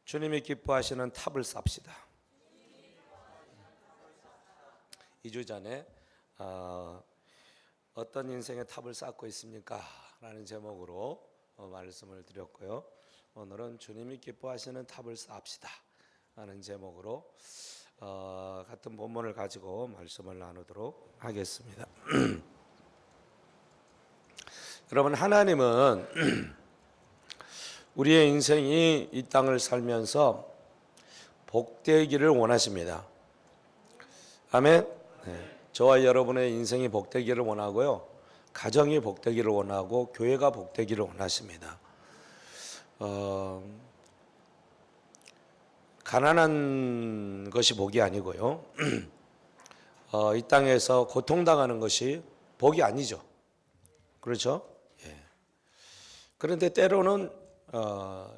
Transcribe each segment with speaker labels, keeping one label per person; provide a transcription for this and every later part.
Speaker 1: 주님이 기뻐하시는 탑을 쌉시다. 2주 전에 어떤 인생의 탑을 쌓고 있습니까? 라는 제목으로 말씀을 드렸고요. 오늘은 주님이 기뻐하시는 탑을 쌓읍시다 라는 제목으로 같은 본문을 가지고 말씀을 나누도록 하겠습니다. 여러분, 하나님은 우리의 인생이 이 땅을 살면서 복되기를 원하십니다. 아멘. 네. 저와 여러분의 인생이 복되기를 원하고요, 가정이 복되기를 원하고 교회가 복되기를 원하십니다. 가난한 것이 복이 아니고요, 이 땅에서 고통당하는 것이 복이 아니죠. 그렇죠? 예. 그런데 때로는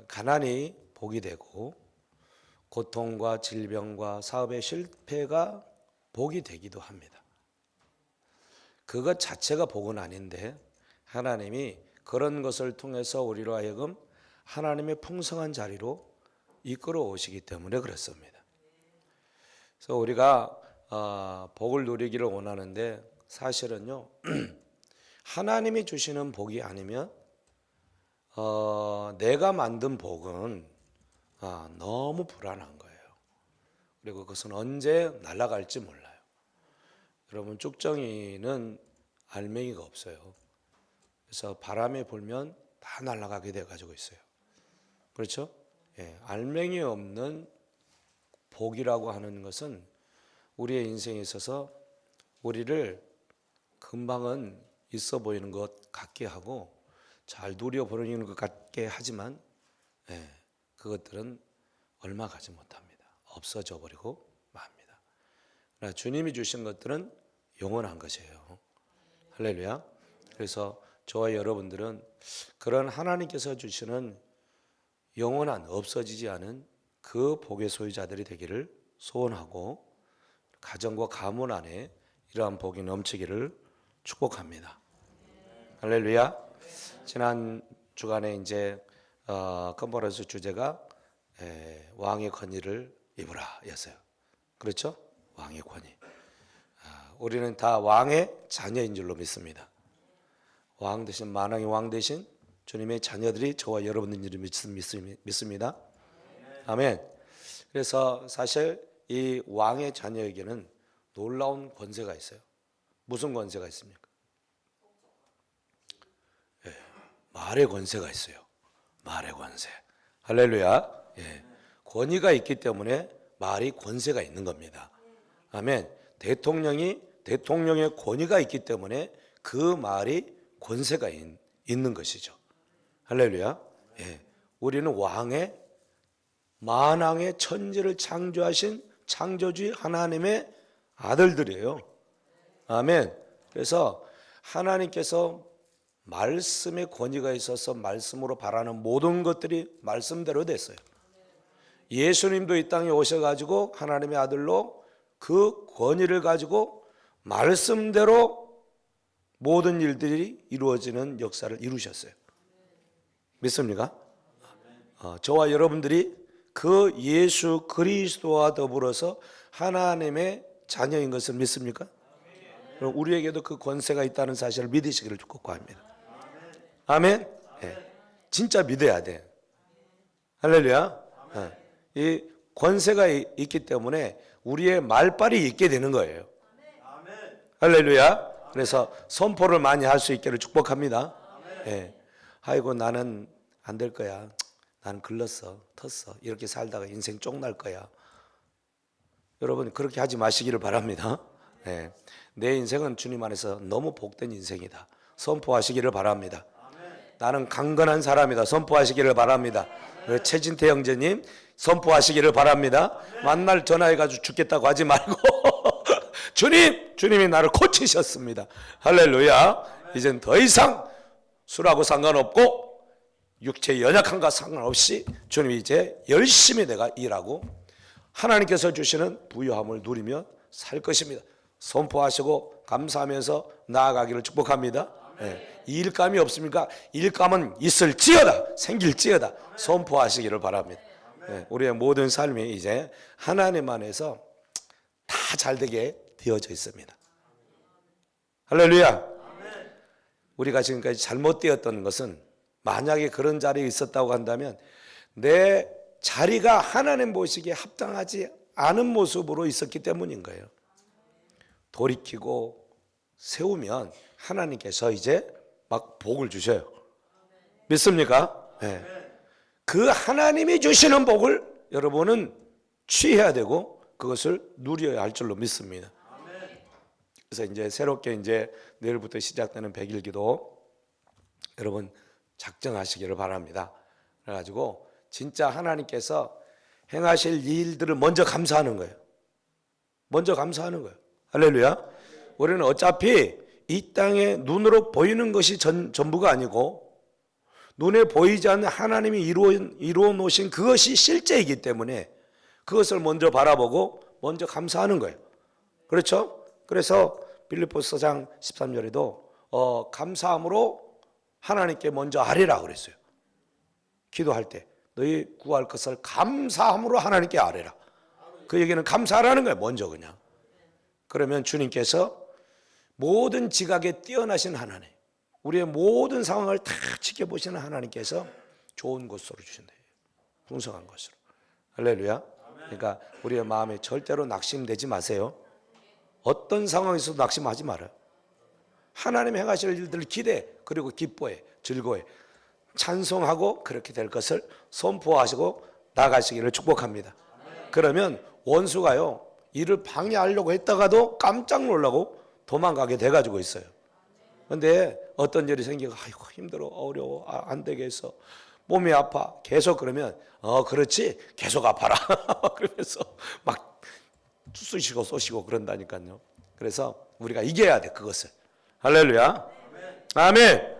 Speaker 1: 가난이 복이 되고 고통과 질병과 사업의 실패가 복이 되기도 합니다. 그것 자체가 복은 아닌데 하나님이 그런 것을 통해서 우리로 하여금 하나님의 풍성한 자리로 이끌어 오시기 때문에 그렇습니다. 그래서 우리가 복을 누리기를 원하는데 사실은요, 하나님이 주시는 복이 아니면 내가 만든 복은 너무 불안한 거예요. 그리고 그것은 언제 날아갈지 몰라요. 여러분, 쭉정이는 알맹이가 없어요. 그래서 바람에 불면 다 날아가게 돼 가지고 있어요. 그렇죠? 예, 알맹이 없는 복이라고 하는 것은 우리의 인생에 있어서 우리를 금방은 있어 보이는 것 같게 하고 잘 누려보이는 것 같게 하지만 그것들은 얼마 가지 못합니다. 없어져 버리고 맙니다. 그러나 주님이 주신 것들은 영원한 것이에요. 할렐루야. 그래서 저와 여러분들은 그런 하나님께서 주시는 영원한, 없어지지 않은 그 복의 소유자들이 되기를 소원하고 가정과 가문 안에 이러한 복이 넘치기를 축복합니다. 할렐루야. 지난 주간에 이제 컨퍼런스 주제가 왕의 권위를 입으라 였어요. 그렇죠? 왕의 권위. 우리는 다 왕의 자녀인 줄로 믿습니다. 왕 대신, 만왕의 왕 대신 주님의 자녀들이 저와 여러분들이 믿습니다. 아멘. 그래서 사실 이 왕의 자녀에게는 놀라운 권세가 있어요. 무슨 권세가 있습니까? 말의 권세가 있어요. 말의 권세. 할렐루야. 예. 권위가 있기 때문에 말이 권세가 있는 겁니다. 아멘. 대통령의 권위가 있기 때문에 그 말이 권세가 있는 것이죠. 할렐루야. 예. 우리는 왕의, 만왕의 천지를 창조하신 창조주의 하나님의 아들들이에요. 아멘. 그래서 하나님께서 말씀의 권위가 있어서 말씀으로 바라는 모든 것들이 말씀대로 됐어요. 예수님도 이 땅에 오셔가지고 하나님의 아들로 그 권위를 가지고 말씀대로 모든 일들이 이루어지는 역사를 이루셨어요. 믿습니까? 저와 여러분들이 그 예수 그리스도와 더불어서 하나님의 자녀인 것을 믿습니까? 그럼 우리에게도 그 권세가 있다는 사실을 믿으시기를 축복합니다. 아멘. 네. 진짜 믿어야 돼. 할렐루야. 이 권세가 있기 때문에 우리의 말빨이 있게 되는 거예요. 할렐루야. 그래서 선포를 많이 할 수 있기를 축복합니다. 네. 아이고, 나는 안 될 거야. 나는 글렀어, 텄어. 이렇게 살다가 인생 쪽날 거야. 여러분, 그렇게 하지 마시기를 바랍니다. 네. 내 인생은 주님 안에서 너무 복된 인생이다. 선포하시기를 바랍니다. 나는 강건한 사람이다. 선포하시기를 바랍니다. 최진태 형제님, 선포하시기를 바랍니다. 만날 전화해가지고 죽겠다고 하지 말고 주님이 나를 고치셨습니다. 할렐루야. 이젠 더 이상 술하고 상관없고 육체의 연약함과 상관없이 주님이 이제 열심히 내가 일하고 하나님께서 주시는 부유함을 누리며 살 것입니다. 선포하시고 감사하면서 나아가기를 축복합니다. 네. 일감이 없습니까? 일감은 있을지어다, 생길지어다 선포하시기를 바랍니다. 예, 우리의 모든 삶이 이제 하나님 안에서 다 잘되게 되어져 있습니다. 할렐루야. 우리가 지금까지 잘못되었던 것은 만약에 그런 자리에 있었다고 한다면 내 자리가 하나님 보시기에 합당하지 않은 모습으로 있었기 때문인 거예요. 돌이키고 세우면 하나님께서 이제 막 복을 주셔요. 믿습니까? 네. 그 하나님이 주시는 복을 여러분은 취해야 되고 그것을 누려야 할 줄로 믿습니다. 그래서 이제 새롭게 이제 내일부터 시작되는 100일 기도 여러분 작정하시기를 바랍니다. 그래가지고 진짜 하나님께서 행하실 일들을 먼저 감사하는 거예요. 먼저 감사하는 거예요. 할렐루야. 우리는 어차피 이 땅에 눈으로 보이는 것이 전부가 아니고 눈에 보이지 않는 하나님이 이루어 놓으신 그것이 실제이기 때문에 그것을 먼저 바라보고 먼저 감사하는 거예요. 그렇죠? 그래서 빌립보서 4장 13절에도 감사함으로 하나님께 먼저 아뢰라 그랬어요. 기도할 때 너희 구할 것을 감사함으로 하나님께 아뢰라. 그 얘기는 감사하라는 거예요. 먼저 그냥. 그러면 주님께서 모든 지각에 뛰어나신 하나님, 우리의 모든 상황을 다 지켜보시는 하나님께서 좋은 것으로 주신다. 풍성한 것으로. 할렐루야. 그러니까 우리의 마음에 절대로 낙심되지 마세요. 어떤 상황에서도 낙심하지 말아요. 하나님 행하실 일들을 기대, 그리고 기뻐해, 즐거워해, 찬송하고 그렇게 될 것을 선포하시고 나가시기를 축복합니다. 그러면 원수가요 일을 방해하려고 했다가도 깜짝 놀라고 도망가게 돼가지고 있어요. 근데 어떤 일이 생기고 아이고 힘들어 어려워 안 되겠어 몸이 아파 계속 그러면 그렇지 계속 아파라 그러면서 막 쑤시고 쏘시고 그런다니까요. 그래서 우리가 이겨야 돼 그것을. 할렐루야. 아멘.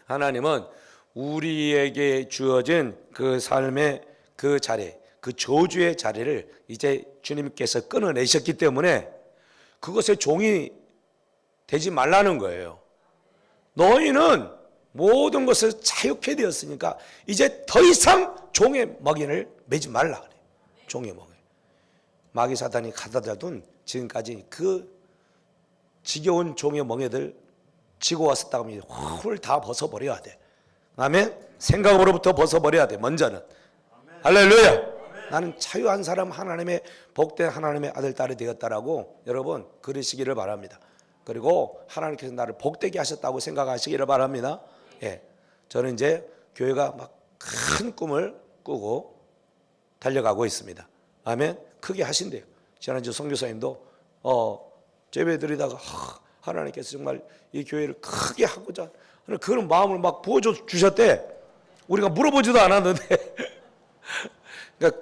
Speaker 1: 하나님은 우리에게 주어진 그 삶의 그 자리, 그 저주의 자리를 이제 주님께서 끊어내셨기 때문에 그것의 종이 되지 말라는 거예요. 너희는 모든 것을 자유케 되었으니까 이제 더 이상 종의 멍에를 매지 말라 그래요. 종의 멍에. 마귀 사탄이 가져다 둔 지금까지 그 지겨운 종의 멍에들 지고 왔었다고 하면 훌 다 벗어버려야 돼. 아멘. 생각으로부터 벗어버려야 돼. 먼저는. 할렐루야. 나는 자유한 사람, 하나님의 복된 하나님의 아들 딸이 되었다라고 여러분 그러시기를 바랍니다. 그리고 하나님께서 나를 복되게 하셨다고 생각하시기를 바랍니다. 예, 저는 이제 교회가 막 큰 꿈을 꾸고 달려가고 있습니다. 아멘. 크게 하신대요. 지난주 선교사님도 예배 드리다가 하나님께서 정말 이 교회를 크게 하고자 하는 그런 마음을 막 부어주셨대. 우리가 물어보지도 않았는데 그러니까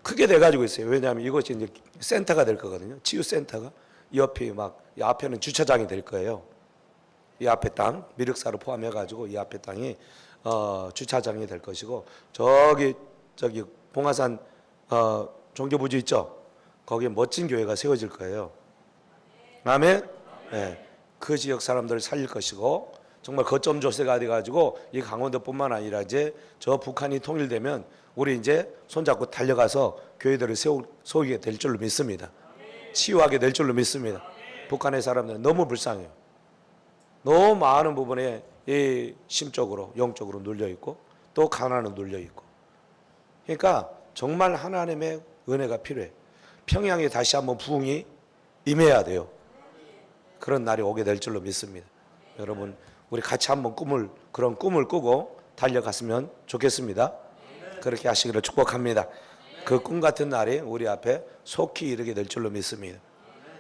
Speaker 1: 크게 돼가지고 있어요. 왜냐하면 이것이 이제 센터가 될 거거든요. 치유센터가. 이 옆에 이 앞에는 주차장이 될 거예요. 이 앞에 땅, 미륵사를 포함해가지고 이 앞에 땅이 주차장이 될 것이고 저기 봉화산 종교부지 있죠? 거기에 멋진 교회가 세워질 거예요. 아멘? 네. 그 지역 사람들을 살릴 것이고 정말 거점 조세가 돼가지고 이 강원도뿐만 아니라 이제 저 북한이 통일되면 우리 이제 손잡고 달려가서 교회들을 세우게 될 줄로 믿습니다. 치유하게 될 줄로 믿습니다. 북한의 사람들은 너무 불쌍해요. 너무 많은 부분에 이 심적으로 영적으로 눌려있고 또 가난으로 눌려있고 그러니까 정말 하나님의 은혜가 필요해. 평양에 다시 한번 부흥이 임해야 돼요. 그런 날이 오게 될 줄로 믿습니다. 여러분 우리 같이 한번 그런 꿈을 꾸고 달려갔으면 좋겠습니다. 그렇게 하시기를 축복합니다. 그 꿈 같은 날이 우리 앞에 속히 이르게 될 줄로 믿습니다.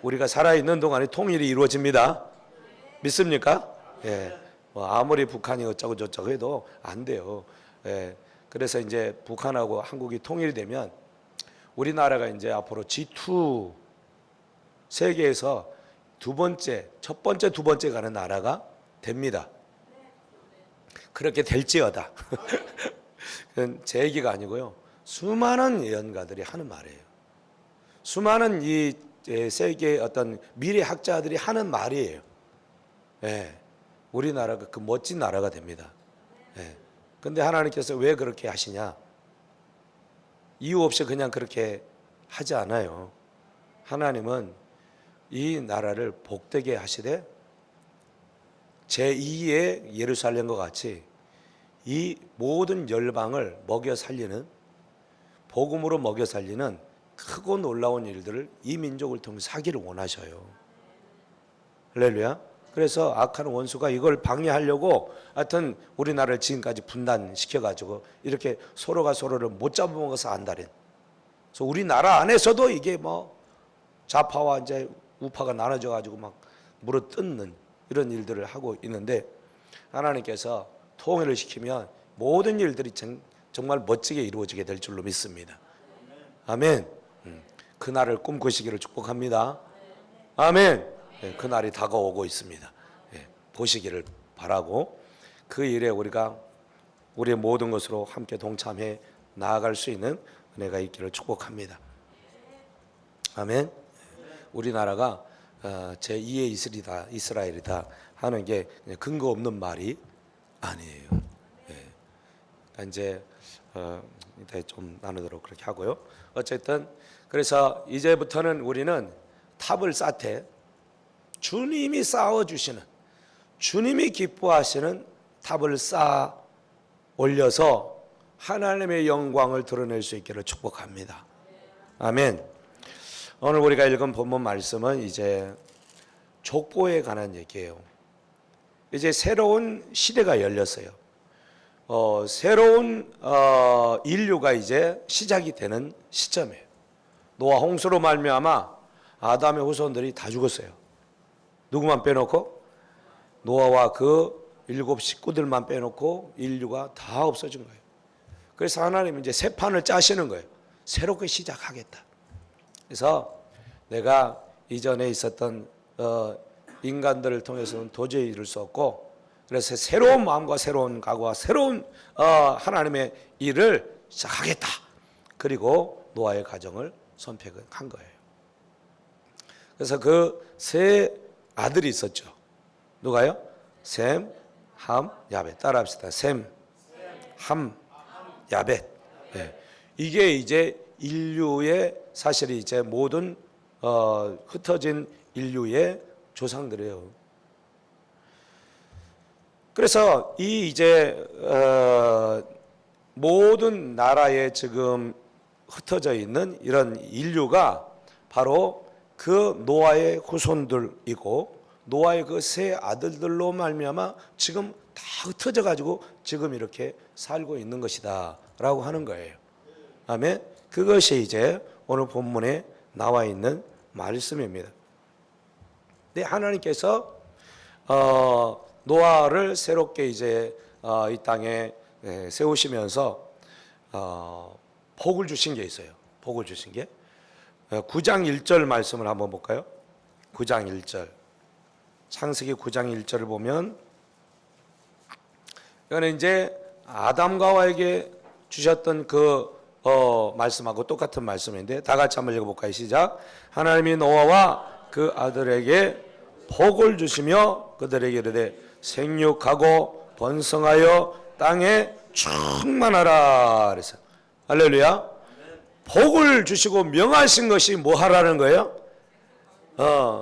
Speaker 1: 우리가 살아있는 동안에 통일이 이루어집니다. 믿습니까? 예. 뭐 아무리 북한이 어쩌고 저쩌고 해도 안 돼요. 예. 그래서 이제 북한하고 한국이 통일이 되면 우리나라가 이제 앞으로 G2 세계에서 첫 번째, 두 번째 가는 나라가 됩니다. 그렇게 될지어다. 그건 제 얘기가 아니고요. 수많은 예언가들이 하는 말이에요. 수많은 이 세계의 어떤 미래학자들이 하는 말이에요. 예. 우리나라가 그 멋진 나라가 됩니다. 예. 근데 하나님께서 왜 그렇게 하시냐? 이유 없이 그냥 그렇게 하지 않아요. 하나님은 이 나라를 복되게 하시되 제2의 예루살렘과 같이 이 모든 열방을 먹여 살리는, 복음으로 먹여 살리는 크고 놀라운 일들을 이 민족을 통해서 하기를 원하셔요. 할렐루야. 그래서 악한 원수가 이걸 방해하려고 하여튼 우리나라를 지금까지 분단시켜가지고 이렇게 서로가 서로를 못 잡아먹어서 안달인. 그래서 우리나라 안에서도 이게 뭐 좌파와 이제 우파가 나눠져가지고 막 물어뜯는 이런 일들을 하고 있는데, 하나님께서 통일을 시키면 모든 일들이 정말 멋지게 이루어지게 될 줄로 믿습니다. 아멘. 그날을 꿈꾸시기를 축복합니다. 아멘. 네, 그날이 다가오고 있습니다. 네, 보시기를 바라고 그 일에 우리가 우리의 모든 것으로 함께 동참해 나아갈 수 있는 은혜가 있기를 축복합니다. 아멘. 우리나라가 제2의 이스라엘이다 하는 게 근거 없는 말이 아니에요. 네. 이제 좀 나누도록 그렇게 하고요. 어쨌든 그래서 이제부터는 우리는 탑을 쌓되 주님이 쌓아주시는, 주님이 기뻐하시는 탑을 쌓아 올려서 하나님의 영광을 드러낼 수 있기를 축복합니다. 아멘. 오늘 우리가 읽은 본문 말씀은 이제 족보에 관한 얘기예요. 이제 새로운 시대가 열렸어요. 새로운 인류가 이제 시작이 되는 시점이에요. 노아 홍수로 말미암아 아담의 후손들이 다 죽었어요. 누구만 빼놓고? 노아와 그 7 식구들만 빼놓고 인류가 다 없어진 거예요. 그래서 하나님은 이제 새 판을 짜시는 거예요. 새롭게 시작하겠다. 그래서 내가 이전에 있었던 인간들을 통해서는 도저히 이룰 수 없고, 그래서 새로운 마음과 새로운 각오와 새로운 하나님의 일을 시작하겠다. 그리고 노아의 가정을 선택한 거예요. 그래서 그 세 아들이 있었죠. 누가요? 셈, 함, 야벳. 따라합시다. 셈, 함, 야벳. 네. 이게 이제 인류의 사실이 이제 모든 흩어진 인류의 조상들이에요. 그래서 이 이제 모든 나라에 지금 흩어져 있는 이런 인류가 바로 그 노아의 후손들이고, 노아의 그 세 아들들로 말미암아 지금 다 흩어져 가지고 지금 이렇게 살고 있는 것이다라고 하는 거예요. 아멘. 그것이 이제 오늘 본문에 나와 있는 말씀입니다. 근데 하나님께서 노아를 새롭게 이제 이 땅에 세우시면서 복을 주신 게 있어요. 복을 주신 게 9장 1절 말씀을 한번 볼까요? 9장 1절. 창세기 9장 1절을 보면 이거는 이제 아담과 하와에게 주셨던 그 말씀하고 똑같은 말씀인데, 다 같이 한번 읽어볼까요? 시작. 하나님이 노아와 그 아들에게 복을 주시며 그들에게 이르되 생육하고 번성하여 땅에 충만하라 그랬어요. 할렐루야. 복을 주시고 명하신 것이 뭐 하라는 거예요?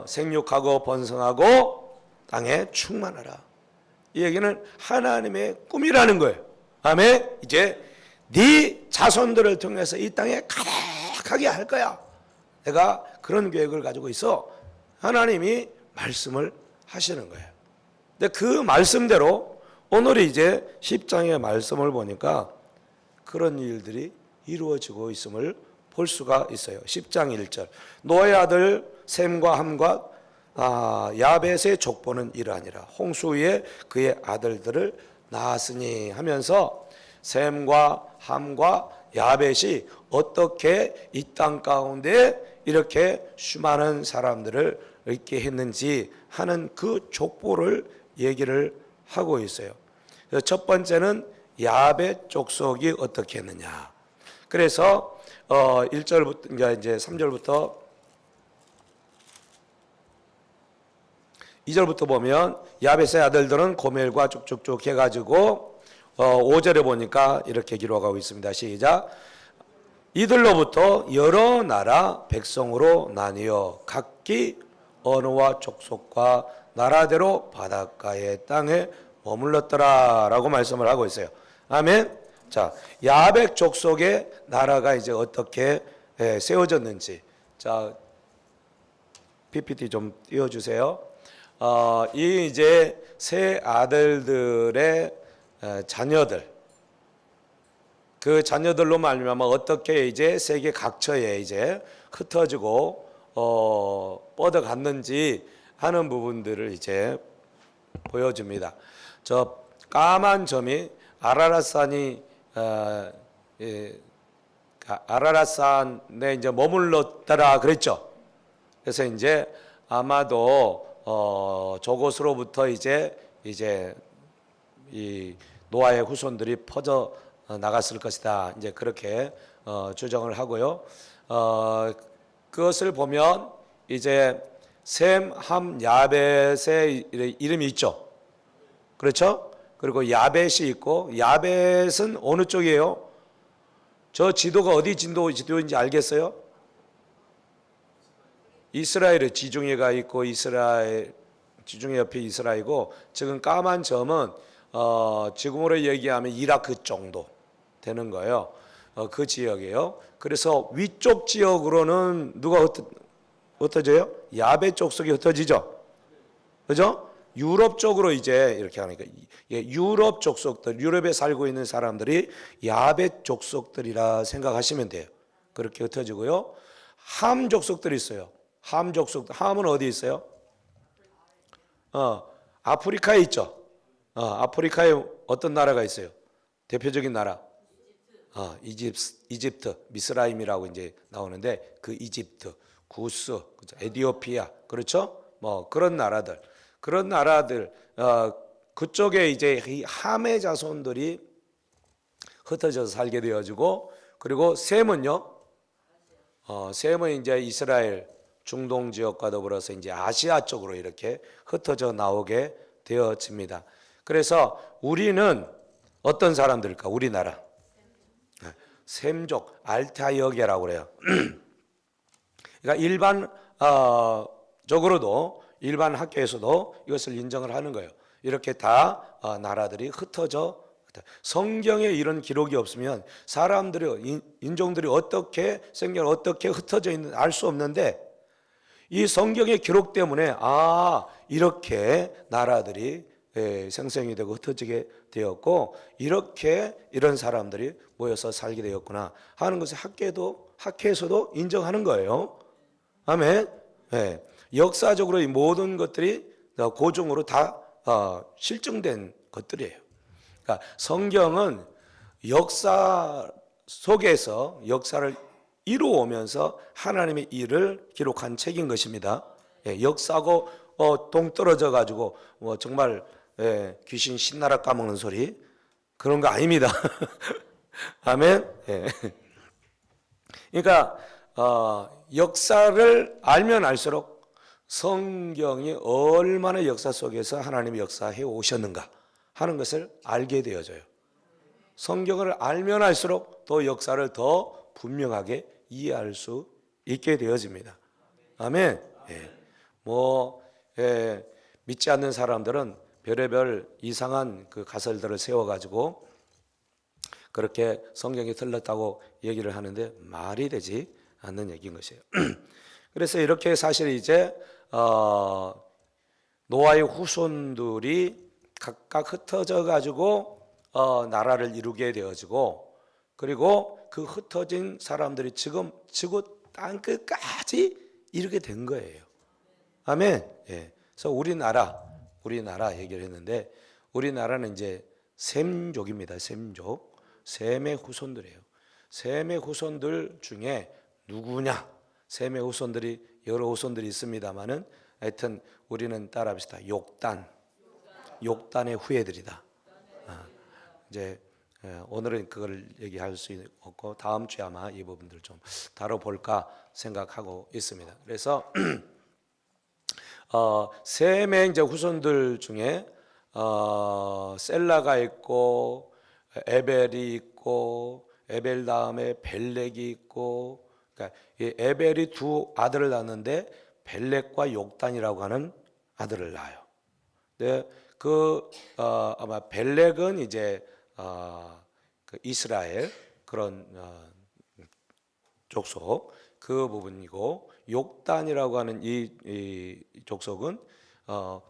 Speaker 1: 생육하고 번성하고 땅에 충만하라. 이 얘기는 하나님의 꿈이라는 거예요. 아멘. 이제 네 자손들을 통해서 이 땅에 가득하게 할 거야. 내가 그런 계획을 가지고 있어. 하나님이 말씀을 하시는 거예요. 근데 그 말씀대로 오늘 이제 10장의 말씀을 보니까 그런 일들이 이루어지고 있음을 볼 수가 있어요. 10장 1절. 노아의 아들 셈과 함과 야벳의 족보는 이러하니라. 홍수 후에 그의 아들들을 낳았으니 하면서 셈과 함과 야벳이 어떻게 이 땅 가운데 이렇게 수많은 사람들을 있게 했는지 하는 그 족보를 얘기를 하고 있어요. 첫 번째는 야벳 족속이 어떻게 했느냐. 그래서 1절부터 그러니까 이제 3절부터 2절부터 보면 야벳의 아들들은 고멜과 쭉쭉쭉 해가지고 5절에 보니까 이렇게 기록하고 있습니다. 시작. 이들로부터 여러 나라 백성으로 나뉘어 각기 언어와 족속과 나라대로 바닷가의 땅에 머물렀더라라고 말씀을 하고 있어요. 아멘. 자, 야벳 족속의 나라가 이제 어떻게 세워졌는지, 자, PPT 좀 띄워주세요. 이 이제 세 아들들의 자녀들, 그 자녀들로 말미암아 어떻게 이제 세계 각처에 이제 흩어지고 뻗어갔는지 하는 부분들을 이제 보여줍니다. 저 까만 점이 아라랏산이 아라랏산에 이제 머물렀더라 그랬죠. 그래서 이제 아마도 저곳으로부터 이제 이 노아의 후손들이 퍼져 나갔을 것이다. 이제 그렇게 추정을 하고요. 그것을 보면 이제 셈, 함, 야벳의 이름이 있죠. 그렇죠? 그리고 야벳이 있고, 야벳은 어느 쪽이에요? 저 지도가 어디 지도인지 알겠어요? 이스라엘의 지중해가 있고, 이스라엘 지중해 옆에 이스라엘이고, 지금 까만 점은 지금으로 얘기하면 이라크 정도 되는 거예요. 그 지역이에요. 그래서 위쪽 지역으로는 누가 흩어져요? 야벳 족속이 흩어지죠. 그죠? 유럽 쪽으로 이제 이렇게 하니까 유럽 족속들, 유럽에 살고 있는 사람들이 야벳 족속들이라 생각하시면 돼요. 그렇게 흩어지고요. 함 족속들이 있어요. 함 족속들, 함은 어디 있어요? 아프리카에 있죠. 아프리카에 어떤 나라가 있어요? 대표적인 나라. 이집트, 미스라임이라고 이제 나오는데 그 이집트, 구스, 에티오피아, 그렇죠? 뭐 그런 나라들, 그쪽에 이제 이 함의 자손들이 흩어져서 살게 되어지고, 그리고 셈은요, 셈은 이제 이스라엘 중동 지역과 더불어서 이제 아시아 쪽으로 이렇게 흩어져 나오게 되어집니다. 그래서 우리는 어떤 사람들일까? 우리나라 셈족, 알타이어계라고 그래요. 그러니까 일반적으로도 일반 학교에서도 이것을 인정을 하는 거예요. 이렇게 다 나라들이 흩어져, 성경에 이런 기록이 없으면 사람들이, 인종들이 어떻게 생겨 어떻게 흩어져 있는지 알 수 없는데, 이 성경의 기록 때문에 이렇게 나라들이 생성이 되고 흩어지게 되었고, 이렇게 이런 사람들이 모여서 살게 되었구나 하는 것을 학계에서도 인정하는 거예요. 아멘. 네. 역사적으로 이 모든 것들이 고증으로 다 실증된 것들이에요. 그러니까 성경은 역사 속에서 역사를 이루어오면서 하나님의 일을 기록한 책인 것입니다. 역사하고 동떨어져 가지고 정말 귀신 신나라 까먹는 소리 그런 거 아닙니다. 아멘. 그러니까 역사를 알면 알수록 성경이 얼마나 역사 속에서 하나님이 역사해 오셨는가 하는 것을 알게 되어져요. 성경을 알면 알수록 또 역사를 더 분명하게 이해할 수 있게 되어집니다. 아멘. 믿지 않는 사람들은 별의별 이상한 그 가설들을 세워가지고 그렇게 성경이 틀렸다고 얘기를 하는데 말이 되지 않는 얘기인 것이에요. 그래서 이렇게 사실 이제 노아의 후손들이 각각 흩어져 가지고 나라를 이루게 되어지고, 그리고 그 흩어진 사람들이 지금 지구 땅끝까지 이르게 된 거예요. 아멘. 그래서 우리나라 얘기를 했는데, 우리나라는 이제 셈족입니다. 셈족. 셈의 후손들이에요. 셈의 후손들 중에 누구냐? 셈의 후손들이 여러 후손들이 있습니다만은 하여튼 우리는 따라합시다. 욕단의 후예들이다. 이제 오늘은 그걸 얘기할 수 없고 다음 주에 아마 이 부분들 좀 다뤄볼까 생각하고 있습니다. 그래서 셈의 이제 후손들 중에 셀라가 있고 에벨이 있고 에벨 다음에 벨렉이 있고, 그러니까 이 에벨이 두 아들을 낳는데 벨렉과 욕단이라고 하는 아들을 낳아요. 근데 아마 벨렉은 이제 그 이스라엘 그런 족속 그 부분이고, 욕단이라고 하는 이 족속은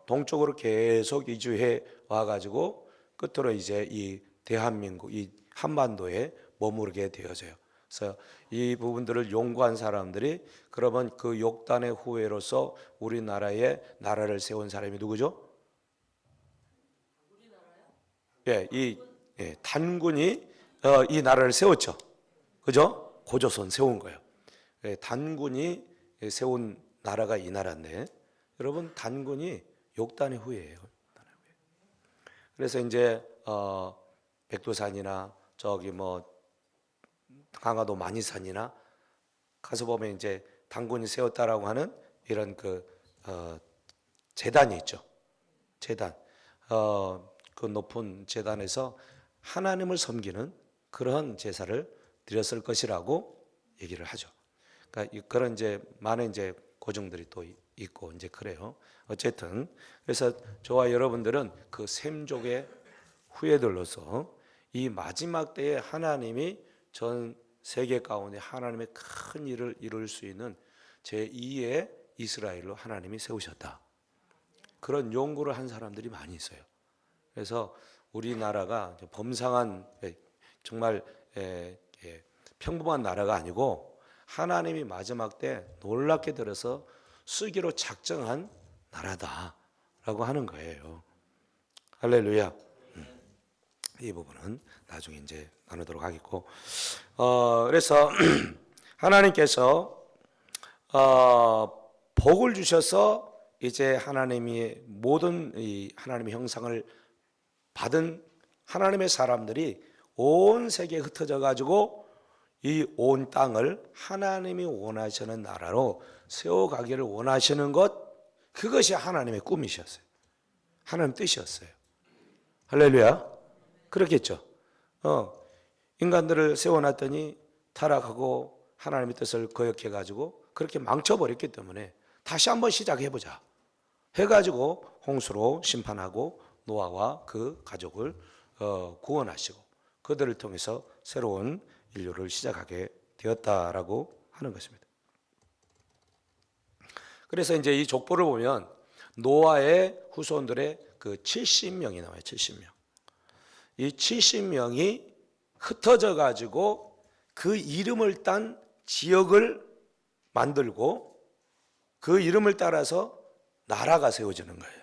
Speaker 1: 동쪽으로 계속 이주해 와가지고 끝으로 이제 이 대한민국 이 한반도에 머무르게 되어져요. 그래서 이 부분들을 연구한 사람들이 그러면 그 욕단의 후예로서 우리나라에 나라를 세운 사람이 누구죠? 예, 단군이 이 나라를 세웠죠. 그죠? 고조선 세운 거예요. 예, 단군이 세운 나라가 이 나라인데, 여러분 단군이 욕단의 후예예요. 그래서 이제 백두산이나 저기 뭐 강화도 만이산이나 가서 보면 이제 단군이 세웠다라고 하는 이런 재단이 있죠. 재단. 그 높은 재단에서 하나님을 섬기는 그런 제사를 드렸을 것이라고 얘기를 하죠. 그러니까 그런 이제 많은 이제 고증들이 또 있고 이제 그래요. 어쨌든 그래서 저와 여러분들은 그 셈족의 후예들로서 이 마지막 때에 하나님이 전 세계 가운데 하나님의 큰 일을 이룰 수 있는 제2의 이스라엘로 하나님이 세우셨다. 그런 연구를 한 사람들이 많이 있어요. 그래서 우리나라가 범상한 정말 평범한 나라가 아니고 하나님이 마지막 때 놀랍게 들어서 쓰기로 작정한 나라다라고 하는 거예요. 할렐루야. 이 부분은 나중에 이제 나누도록 하겠고, 그래서 하나님께서 복을 주셔서 이제 하나님이 모든 이 하나님의 형상을 받은 하나님의 사람들이 온 세계에 흩어져 가지고 이 온 땅을 하나님이 원하시는 나라로 세워가기를 원하시는 것, 그것이 하나님의 꿈이셨어요. 하나님 뜻이었어요. 할렐루야. 그렇겠죠. 인간들을 세워놨더니 타락하고 하나님의 뜻을 거역해 가지고 그렇게 망쳐버렸기 때문에 다시 한번 시작해보자 해가지고 홍수로 심판하고 노아와 그 가족을 구원하시고 그들을 통해서 새로운 인류를 시작하게 되었다라고 하는 것입니다. 그래서 이제 이 족보를 보면 노아의 후손들의 그 70명이 나와요. 70명. 이 70명이 흩어져 가지고 그 이름을 딴 지역을 만들고 그 이름을 따라서 나라가 세워지는 거예요.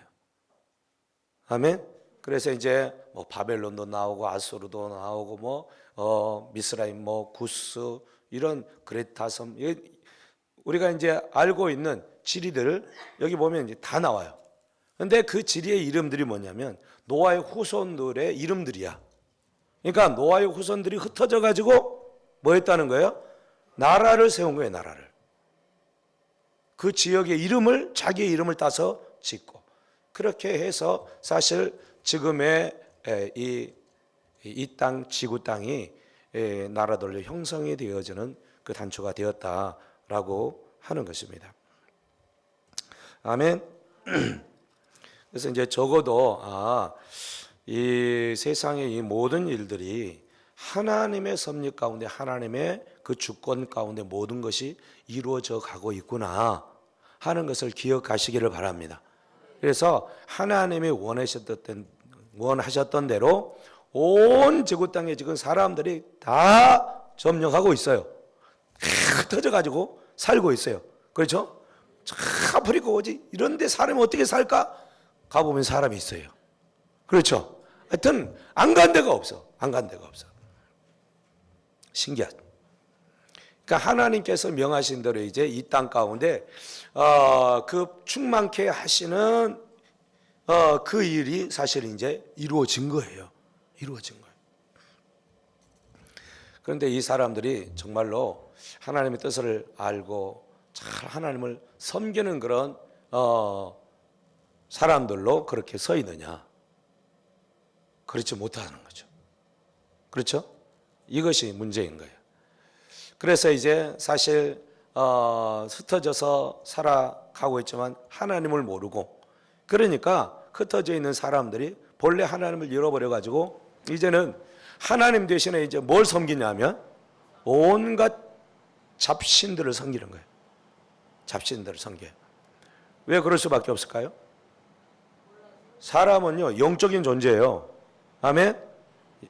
Speaker 1: 아멘. 그래서 이제 뭐 바벨론도 나오고 아수르도 나오고 뭐 미스라임 뭐 구스 이런 그레타섬, 우리가 이제 알고 있는 지리들 여기 보면 이제 다 나와요. 근데 그 지리의 이름들이 뭐냐면 노아의 후손들의 이름들이야. 그러니까 노아의 후손들이 흩어져 가지고 뭐 했다는 거예요? 나라를 세운 거예요. 나라를. 그 지역의 이름을 자기의 이름을 따서 짓고 그렇게 해서 사실 지금의 이 땅 지구 땅이 나라들로 형성이 되어지는 그 단초가 되었다라고 하는 것입니다. 아멘. 그래서 이제 적어도 이 세상의 이 모든 일들이 하나님의 섭리 가운데 하나님의 그 주권 가운데 모든 것이 이루어져 가고 있구나 하는 것을 기억하시기를 바랍니다. 그래서 하나님이 원하셨던 대로 온 지구 땅에 지금 사람들이 다 점령하고 있어요. 흩어져 가지고 살고 있어요. 그렇죠? 아프리카 오지 이런 데 사람이 어떻게 살까? 가보면 사람이 있어요. 그렇죠? 하여튼 안 간 데가 없어. 안 간 데가 없어. 신기하죠. 그러니까 하나님께서 명하신 대로 이제 이 땅 가운데 그 충만케 하시는 그 일이 사실 이제 이루어진 거예요. 이루어진 거예요. 그런데 이 사람들이 정말로 하나님의 뜻을 알고 잘 하나님을 섬기는 그런 사람들로 그렇게 서 있느냐? 그렇지 못하는 거죠. 그렇죠? 이것이 문제인 거예요. 그래서 이제 사실 흩어져서 살아가고 있지만 하나님을 모르고, 그러니까 흩어져 있는 사람들이 본래 하나님을 잃어버려 가지고 이제는 하나님 대신에 이제 뭘 섬기냐면 온갖 잡신들을 섬기는 거예요. 잡신들을 섬겨요. 왜 그럴 수밖에 없을까요? 사람은요 영적인 존재예요. 아멘.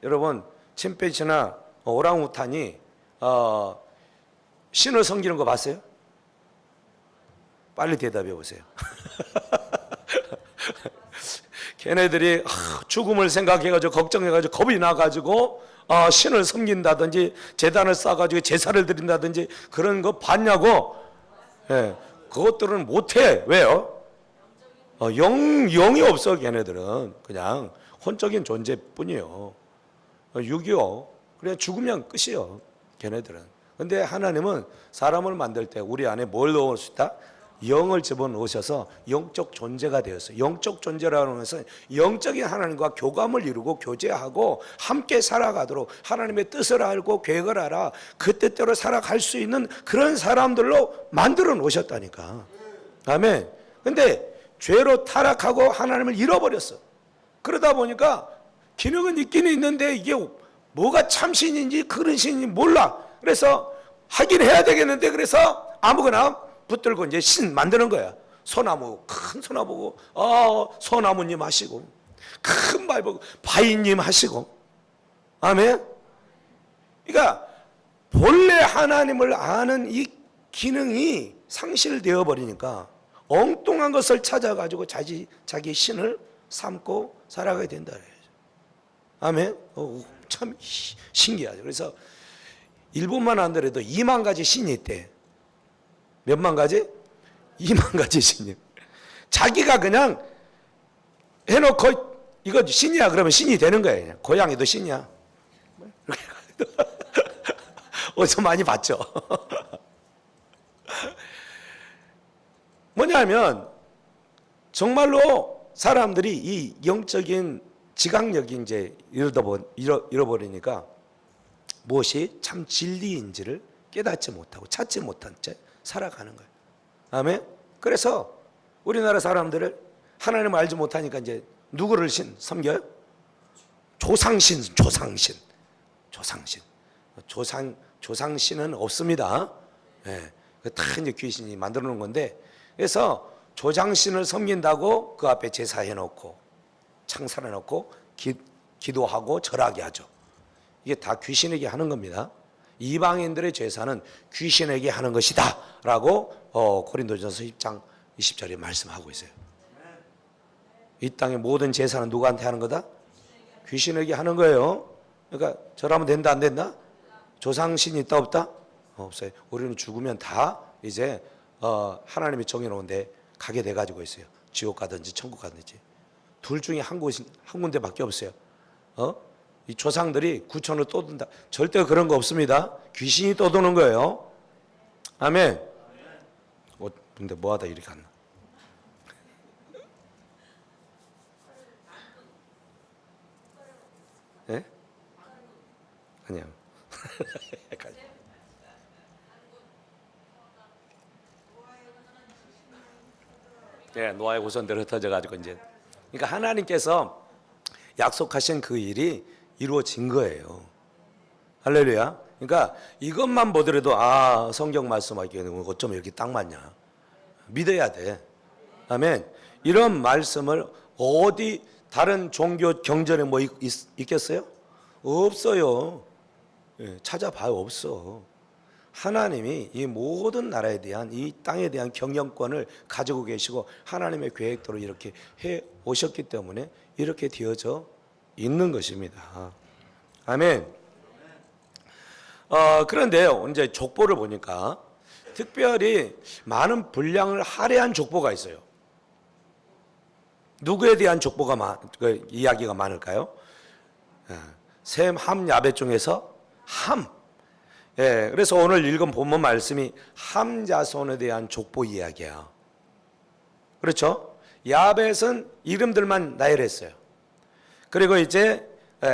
Speaker 1: 여러분 침팬지나 오랑우탄이 신을 섬기는 거 봤어요? 빨리 대답해 보세요. 걔네들이 죽음을 생각해가지고 걱정해가지고 겁이 나가지고 신을 섬긴다든지 제단을 쌓아가지고 제사를 드린다든지 그런 거 봤냐고. 예, 그것들은 못해. 왜요? 영이 없어. 걔네들은 그냥 혼적인 존재뿐이요. 6.25 그냥 죽으면 끝이요. 걔네들은. 근데 하나님은 사람을 만들 때 우리 안에 뭘 넣을 수 있다? 영을 집어넣으셔서 영적 존재가 되었어요. 영적 존재라는 것은 영적인 하나님과 교감을 이루고 교제하고 함께 살아가도록 하나님의 뜻을 알고 계획을 알아 그 뜻대로 살아갈 수 있는 그런 사람들로 만들어 놓으셨다니까. 아멘. 근데 죄로 타락하고 하나님을 잃어버렸어. 그러다 보니까 기능은 있기는 있는데 이게 뭐가 참신인지 그런 신인지 몰라. 그래서 하긴 해야 되겠는데 그래서 아무거나 붙들고 이제 신 만드는 거야. 소나무, 큰 소나무 보고 소나무님 하시고 큰 바위 보고 바위님 하시고. 아멘. 그러니까 본래 하나님을 아는 이 기능이 상실되어 버리니까 엉뚱한 것을 찾아가지고 자기 신을 삼고 살아가야 된다. 아멘. 참 신기하죠. 그래서 일본만 안 더라도 2만 가지 신이 있대. 몇만 가지? 2만 가지 신이. 자기가 그냥 해놓고 이거 신이야 그러면 신이 되는 거예요. 고양이도 신이야. 어디서 많이 봤죠? 뭐냐면 정말로 사람들이 이 영적인 지각력이 이제 잃어버리니까 무엇이 참 진리인지를 깨닫지 못하고 찾지 못한 채 살아가는 거예요. 아멘. 그래서 우리나라 사람들을 하나님을 알지 못하니까 이제 누구를 섬겨요? 조상신. 조상신은 없습니다. 예. 다 이제 귀신이 만들어 놓은 건데, 그래서 조상신을 섬긴다고 그 앞에 제사해 놓고 창살해 놓고 기도하고 절하게 하죠. 이게 다 귀신에게 하는 겁니다. 이방인들의 제사는 귀신에게 하는 것이다 라고 고린도전서 10장 20절에 말씀하고 있어요. 이 땅의 모든 제사는 누구한테 하는 거다? 귀신에게 하는 거예요. 그러니까 절하면 된다 안 된다? 조상신이 있다 없다? 없어요. 우리는 죽으면 다 이제 하나님이 정해놓은 데 가게 돼가지고 있어요. 지옥 가든지 천국 가든지 둘 중에 한 군데밖에 없어요. 이 조상들이 구천을 떠든다. 절대 그런 거 없습니다. 귀신이 떠도는 거예요. 아멘. 근데 뭐하다 이렇게 갔나? 예? 아니요. 예, 노아의 후손대로 흩어져 가지고 이제, 그러니까 하나님께서 약속하신 그 일이 이루어진 거예요. 할렐루야. 그러니까 이것만 보더라도 성경 말씀하기에는 어쩜 이렇게 딱 맞냐. 믿어야 돼. 아멘. 이런 말씀을 어디 다른 종교 경전에 뭐 있겠어요? 없어요. 찾아봐요. 없어. 하나님이 이 모든 나라에 대한 이 땅에 대한 경영권을 가지고 계시고 하나님의 계획대로 이렇게 해 오셨기 때문에 이렇게 되어져 있는 것입니다. 아멘. 그런데요, 이제 족보를 보니까 특별히 많은 분량을 할애한 족보가 있어요. 누구에 대한 이야기가 많을까요? 셈, 함, 야벳 중에서 함. 예, 그래서 오늘 읽은 본문 말씀이 함 자손에 대한 족보 이야기야. 그렇죠? 야벳은 이름들만 나열했어요. 그리고 이제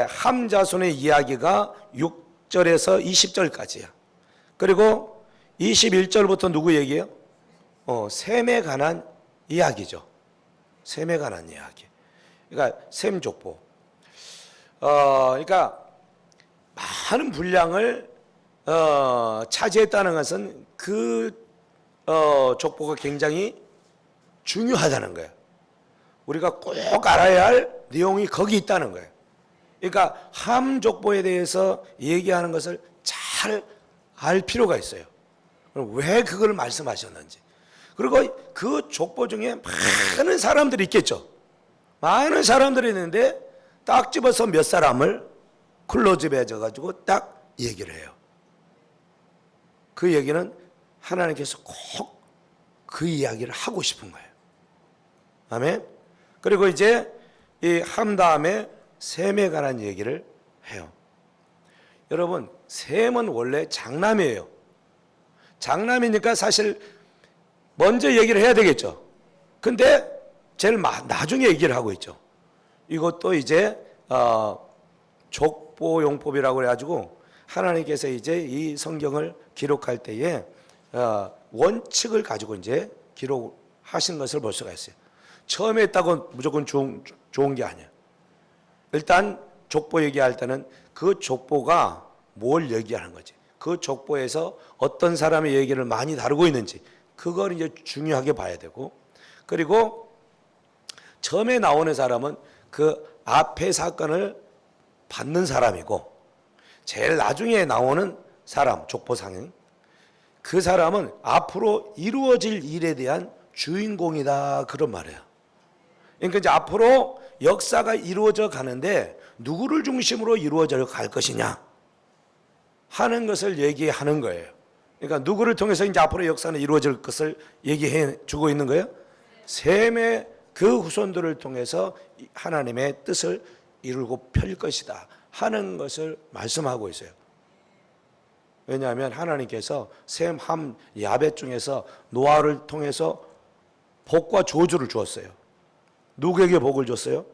Speaker 1: 함 자손의 이야기가 16절에서 20절까지야. 그리고 21절부터 누구 얘기예요? 셈에 관한 이야기죠. 셈에 관한 이야기. 그러니까 셈 족보. 그러니까 많은 분량을 차지했다는 것은 그 족보가 굉장히 중요하다는 거예요. 우리가 꼭 알아야 할 내용이 거기 있다는 거예요. 그러니까 함 족보에 대해서 얘기하는 것을 잘 알 필요가 있어요. 왜 그걸 말씀하셨는지. 그리고 그 족보 중에 많은 사람들이 있겠죠. 많은 사람들이 있는데 딱 집어서 몇 사람을 클로즈 맺어 가지고 딱 얘기를 해요. 그 얘기는 하나님께서 꼭 그 이야기를 하고 싶은 거예요. 아멘. 그리고 이제 이 함 다음에 셈에 관한 얘기를 해요. 여러분, 셈은 원래 장남이에요. 장남이니까 사실 먼저 얘기를 해야 되겠죠. 근데 제일 나중에 얘기를 하고 있죠. 이것도 이제 족보용법이라고 해가지고 하나님께서 이제 이 성경을 기록할 때에 원칙을 가지고 이제 기록하신 것을 볼 수가 있어요. 처음에 했다고 무조건 좋은 게 아니에요. 일단 족보 얘기할 때는 그 족보가 뭘 얘기하는 거지. 그 족보에서 어떤 사람의 얘기를 많이 다루고 있는지 그걸 이제 중요하게 봐야 되고, 그리고 처음에 나오는 사람은 그 앞에 사건을 받는 사람이고, 제일 나중에 나오는 사람, 족보상에 그 사람은 앞으로 이루어질 일에 대한 주인공이다, 그런 말이에요. 그러니까 이제 앞으로 역사가 이루어져 가는데 누구를 중심으로 이루어져 갈 것이냐 하는 것을 얘기하는 거예요. 그러니까 누구를 통해서 이제 앞으로 역사는 이루어질 것을 얘기해 주고 있는 거예요. 셈의 그 후손들을 통해서 하나님의 뜻을 이루고 펼 것이다 하는 것을 말씀하고 있어요. 왜냐하면 하나님께서 셈, 함, 야벳 중에서 노아를 통해서 복과 저주를 주었어요. 누구에게 복을 줬어요?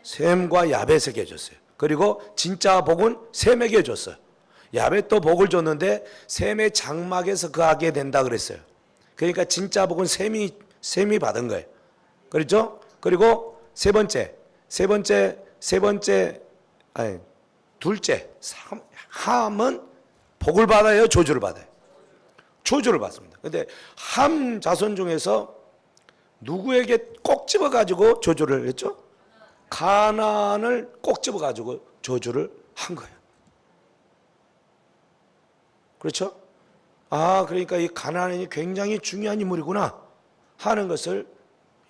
Speaker 1: 셈과 야벳에게 줬어요. 그리고 진짜 복은 셈에게 줬어요. 야벳도 복을 줬는데 셈의 장막에서 거하게 된다 그랬어요. 그러니까 진짜 복은 셈이 받은 거예요. 그렇죠? 그리고 둘째, 함은 복을 받아요, 저주를 받아요? 저주를 받습니다. 근데 함 자손 중에서 누구에게 꼭 집어가지고 저주를 했죠? 가나안을 꼭 집어가지고 저주를 한 거예요. 그렇죠? 그러니까 이 가나안이 굉장히 중요한 인물이구나 하는 것을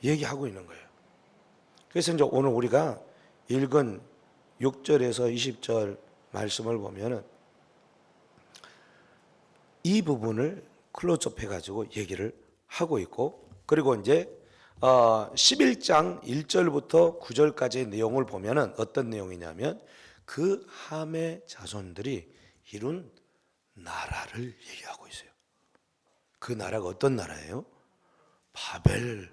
Speaker 1: 얘기하고 있는 거예요. 그래서 이제 오늘 우리가 읽은 6절에서 20절 말씀을 보면은 이 부분을 클로즈업 해가지고 얘기를 하고 있고, 그리고 이제 11장 1절부터 9절까지의 내용을 보면은 어떤 내용이냐면 그 함의 자손들이 이룬 나라를 얘기하고 있어요. 그 나라가 어떤 나라예요? 바벨.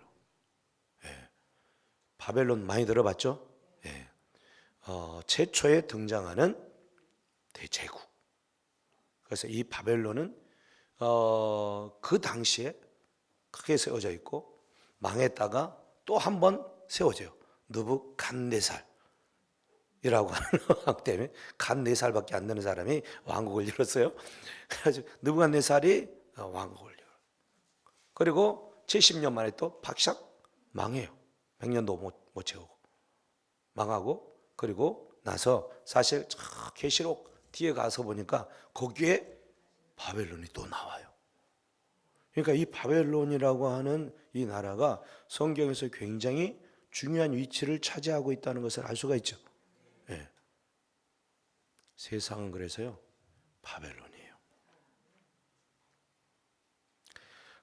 Speaker 1: 바벨론 많이 들어봤죠? 최초에 등장하는 대제국. 그래서 이 바벨론은 그 당시에 크게 세워져 있고 망했다가 또 한 번 세워져요. 느부갓네살이라고 하는 왕 때문에 갓 4살밖에 안 되는 사람이 왕국을 이뤘어요. 그래서 느부갓네살이 왕국을 이뤄. 그리고 70년 만에 또 박샥 망해요. 100년도 못 채우고 망하고, 그리고 나서 사실 계시록 뒤에 가서 보니까 거기에 바벨론이 또 나와요. 그러니까 이 바벨론이라고 하는 이 나라가 성경에서 굉장히 중요한 위치를 차지하고 있다는 것을 알 수가 있죠. 세상은 그래서요, 바벨론이에요.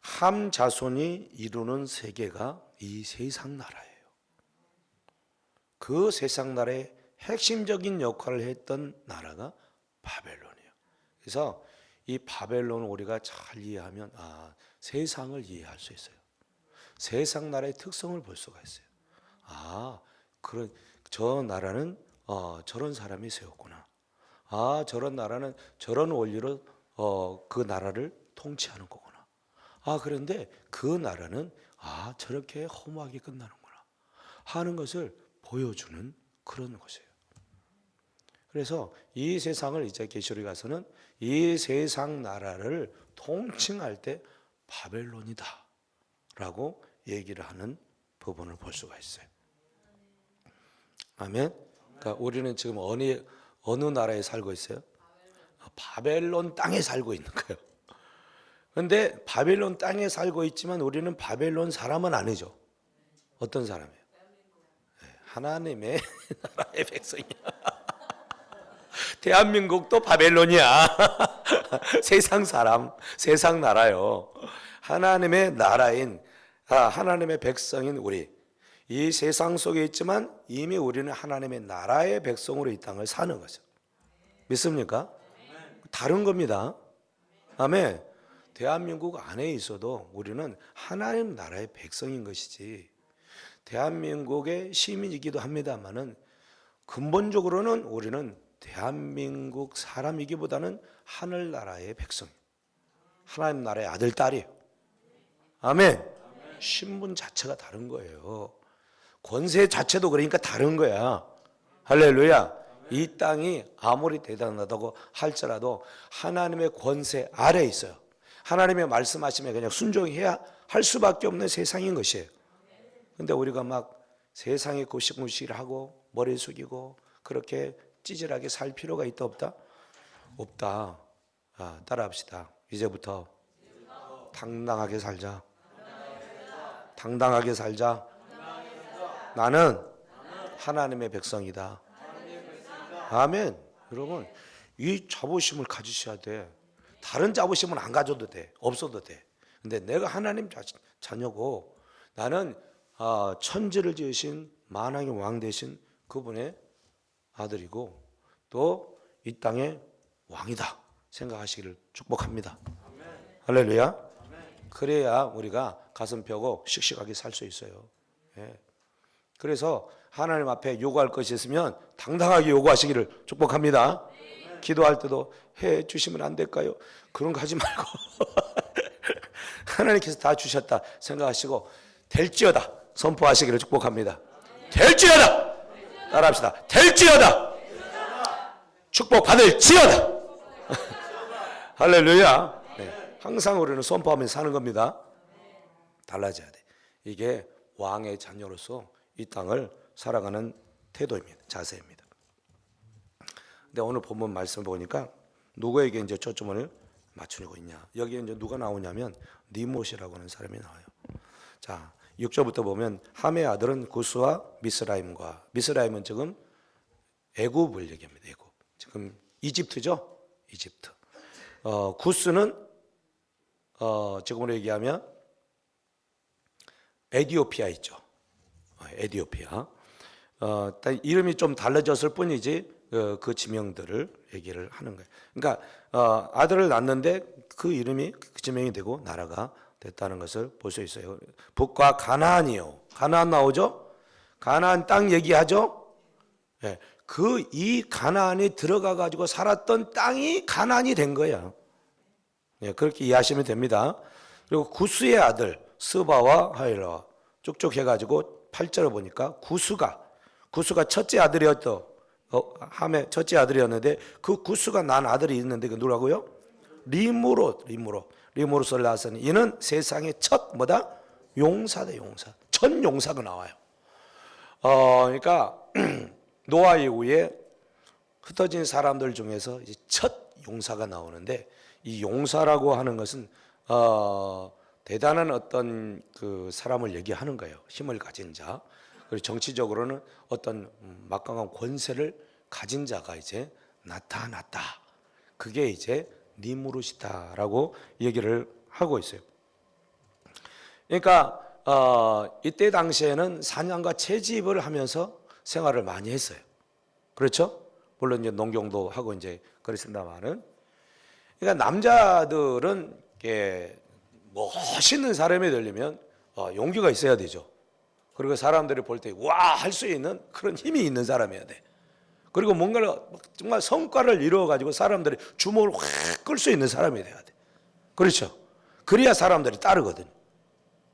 Speaker 1: 함 자손이 이루는 세계가 이 세상 나라예요. 그 세상 나라의 핵심적인 역할을 했던 나라가 바벨론이에요. 그래서 이 바벨론을 우리가 잘 이해하면 세상을 이해할 수 있어요. 세상 나라의 특성을 볼 수가 있어요. 저 나라는 저런 사람이 세웠구나. 아, 저런 나라는 저런 원리로 그 나라를 통치하는 거구나. 아, 그런데 그 나라는 아, 저렇게 허무하게 끝나는구나 하는 것을 보여주는 그런 것이에요. 그래서 이 세상을 이제 계시록에 가서는 이 세상 나라를 통칭할 때 바벨론이다 라고 얘기를 하는 부분을 볼 수가 있어요. 아멘. 그러니까 우리는 지금 어느 나라에 살고 있어요? 바벨론 땅에 살고 있는 거예요. 그런데 바벨론 땅에 살고 있지만 우리는 바벨론 사람은 아니죠. 어떤 사람이에요? 하나님의 나라의 백성이야. 대한민국도 바벨론이야. 세상 사람, 세상 나라요. 하나님의 나라인, 하나님의 백성인 우리. 이 세상 속에 있지만 이미 우리는 하나님의 나라의 백성으로 이 땅을 사는 거죠. 믿습니까? 다른 겁니다. 아멘. 대한민국 안에 있어도 우리는 하나님 나라의 백성인 것이지, 대한민국의 시민이기도 합니다만은 근본적으로는 우리는 대한민국 사람이기보다는 하늘나라의 백성, 하나님 나라의 아들, 딸이에요. 아멘. 신분 자체가 다른 거예요. 권세 자체도 그러니까 다른 거야. 할렐루야. 이 땅이 아무리 대단하다고 할지라도 하나님의 권세 아래에 있어요. 하나님의 말씀하시면 그냥 순종해야 할 수밖에 없는 세상인 것이에요. 근데 우리가 막 세상에 고시고시하고 머리 숙이고 그렇게 찌질하게 살 필요가 있다 없다? 없다. 따라합시다. 이제부터 당당하게 살자. 당당하게 살자. 나는 하나님의 백성이다. 아멘. 여러분, 이 자부심을 가지셔야 돼. 다른 자부심은 안 가져도 돼. 없어도 돼. 근데 내가 하나님 자녀고 나는 천지를 지으신 만왕의 왕 되신 그분의 아들이고 또 이 땅의 왕이다 생각하시기를 축복합니다. 할렐루야. 그래야 우리가 가슴 펴고 씩씩하게 살 수 있어요. 예. 그래서 하나님 앞에 요구할 것이 있으면 당당하게 요구하시기를 축복합니다. 기도할 때도 해 주시면 안 될까요? 그런 거 하지 말고 하나님께서 다 주셨다 생각하시고 될지어다 선포하시기를 축복합니다. 될지어다. 따라합시다. 될지어다. 축복 받을지어다. 할렐루야. 네. 항상 우리는 선포하면서 사는 겁니다. 달라져야 돼. 이게 왕의 자녀로서 이 땅을 살아가는 태도입니다. 자세입니다. 근데 오늘 본문 말씀을 보니까 누구에게 이제 초점을 맞추려고 있냐? 여기에 이제 누가 나오냐면 니못이라고 하는 사람이 나와요. 자, 6절부터 보면 함의 아들은 구스와 미스라임과, 미스라임은 지금 애굽을 얘기합니다. 애굽. 지금 이집트죠? 이집트. 구스는 지금으로 얘기하면 에디오피아 있죠. 에디오피아. 이름이 좀 달라졌을 뿐이지 그 지명들을 얘기를 하는 거예요. 그러니까 아들을 낳는데 그 이름이 그 지명이 되고 나라가 됐다는 것을 볼 수 있어요. 북과 가나안이요. 가나안 나오죠? 가나안 땅 얘기하죠? 예. 이 가나안이 들어가 가지고 살았던 땅이 가나안이 된 거야. 예, 그렇게 이해하시면 됩니다. 그리고 구스의 아들 스바와 하일라 쭉쭉 해가지고 8절을 보니까 구스가 첫째 함의 첫째 아들이었는데 그 구스가 난 아들이 있는데 그 누구라고요? 리무롯을 낳았으니 이는 세상의 첫 용사다. 용사. 첫 용사가 나와요. 그러니까 노아 이후에 흩어진 사람들 중에서 이제 첫 용사가 나오는데 이 용사라고 하는 것은 대단한 어떤 그 사람을 얘기하는 거예요. 힘을 가진 자. 그리고 정치적으로는 어떤 막강한 권세를 가진 자가 이제 나타났다. 그게 이제 니무롯이다라고 얘기를 하고 있어요. 그러니까 이때 당시에는 사냥과 채집을 하면서 생활을 많이 했어요. 그렇죠? 물론 이제 농경도 하고 이제 그랬습니다만은, 그러니까 남자들은 멋있는 사람이 되려면 용기가 있어야 되죠. 그리고 사람들이 볼 때 와 할 수 있는 그런 힘이 있는 사람이어야 돼. 그리고 뭔가를 정말 성과를 이루어가지고 사람들이 주목을 확 끌 수 있는 사람이 돼야 돼. 그렇죠? 그래야 사람들이 따르거든.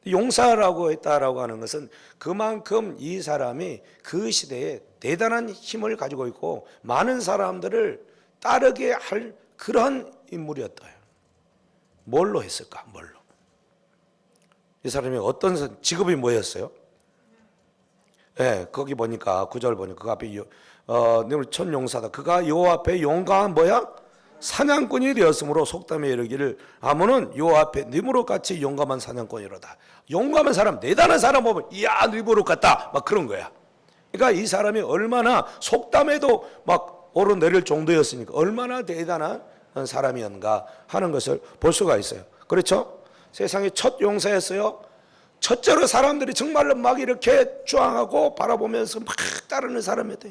Speaker 1: 용사라고 했다라고 하는 것은 그만큼 이 사람이 그 시대에 대단한 힘을 가지고 있고 많은 사람들을 따르게 할 그런 인물이었다. 뭘로 했을까? 뭘로? 이 사람이 어떤 직업이 뭐였어요? 네, 거기 보니까 9절 보니까 그 앞에 천용사다. 그가 여호와 앞에 용감한 뭐야? 사냥꾼이 되었으므로 속담에 이르기를 아무는 여호와 앞에 니무롯 같이 용감한 사냥꾼이로다. 용감한 사람, 대단한 사람 보면 이야 니무롯 같다 막 그런 거야. 그러니까 이 사람이 얼마나 속담에도 막 오르내릴 정도였으니까 얼마나 대단한 사람이었는가 하는 것을 볼 수가 있어요. 그렇죠? 세상의 첫 용사였어요. 첫째로 사람들이 정말로 막 이렇게 쭈앙하고 바라보면서 막 따르는 사람이었다.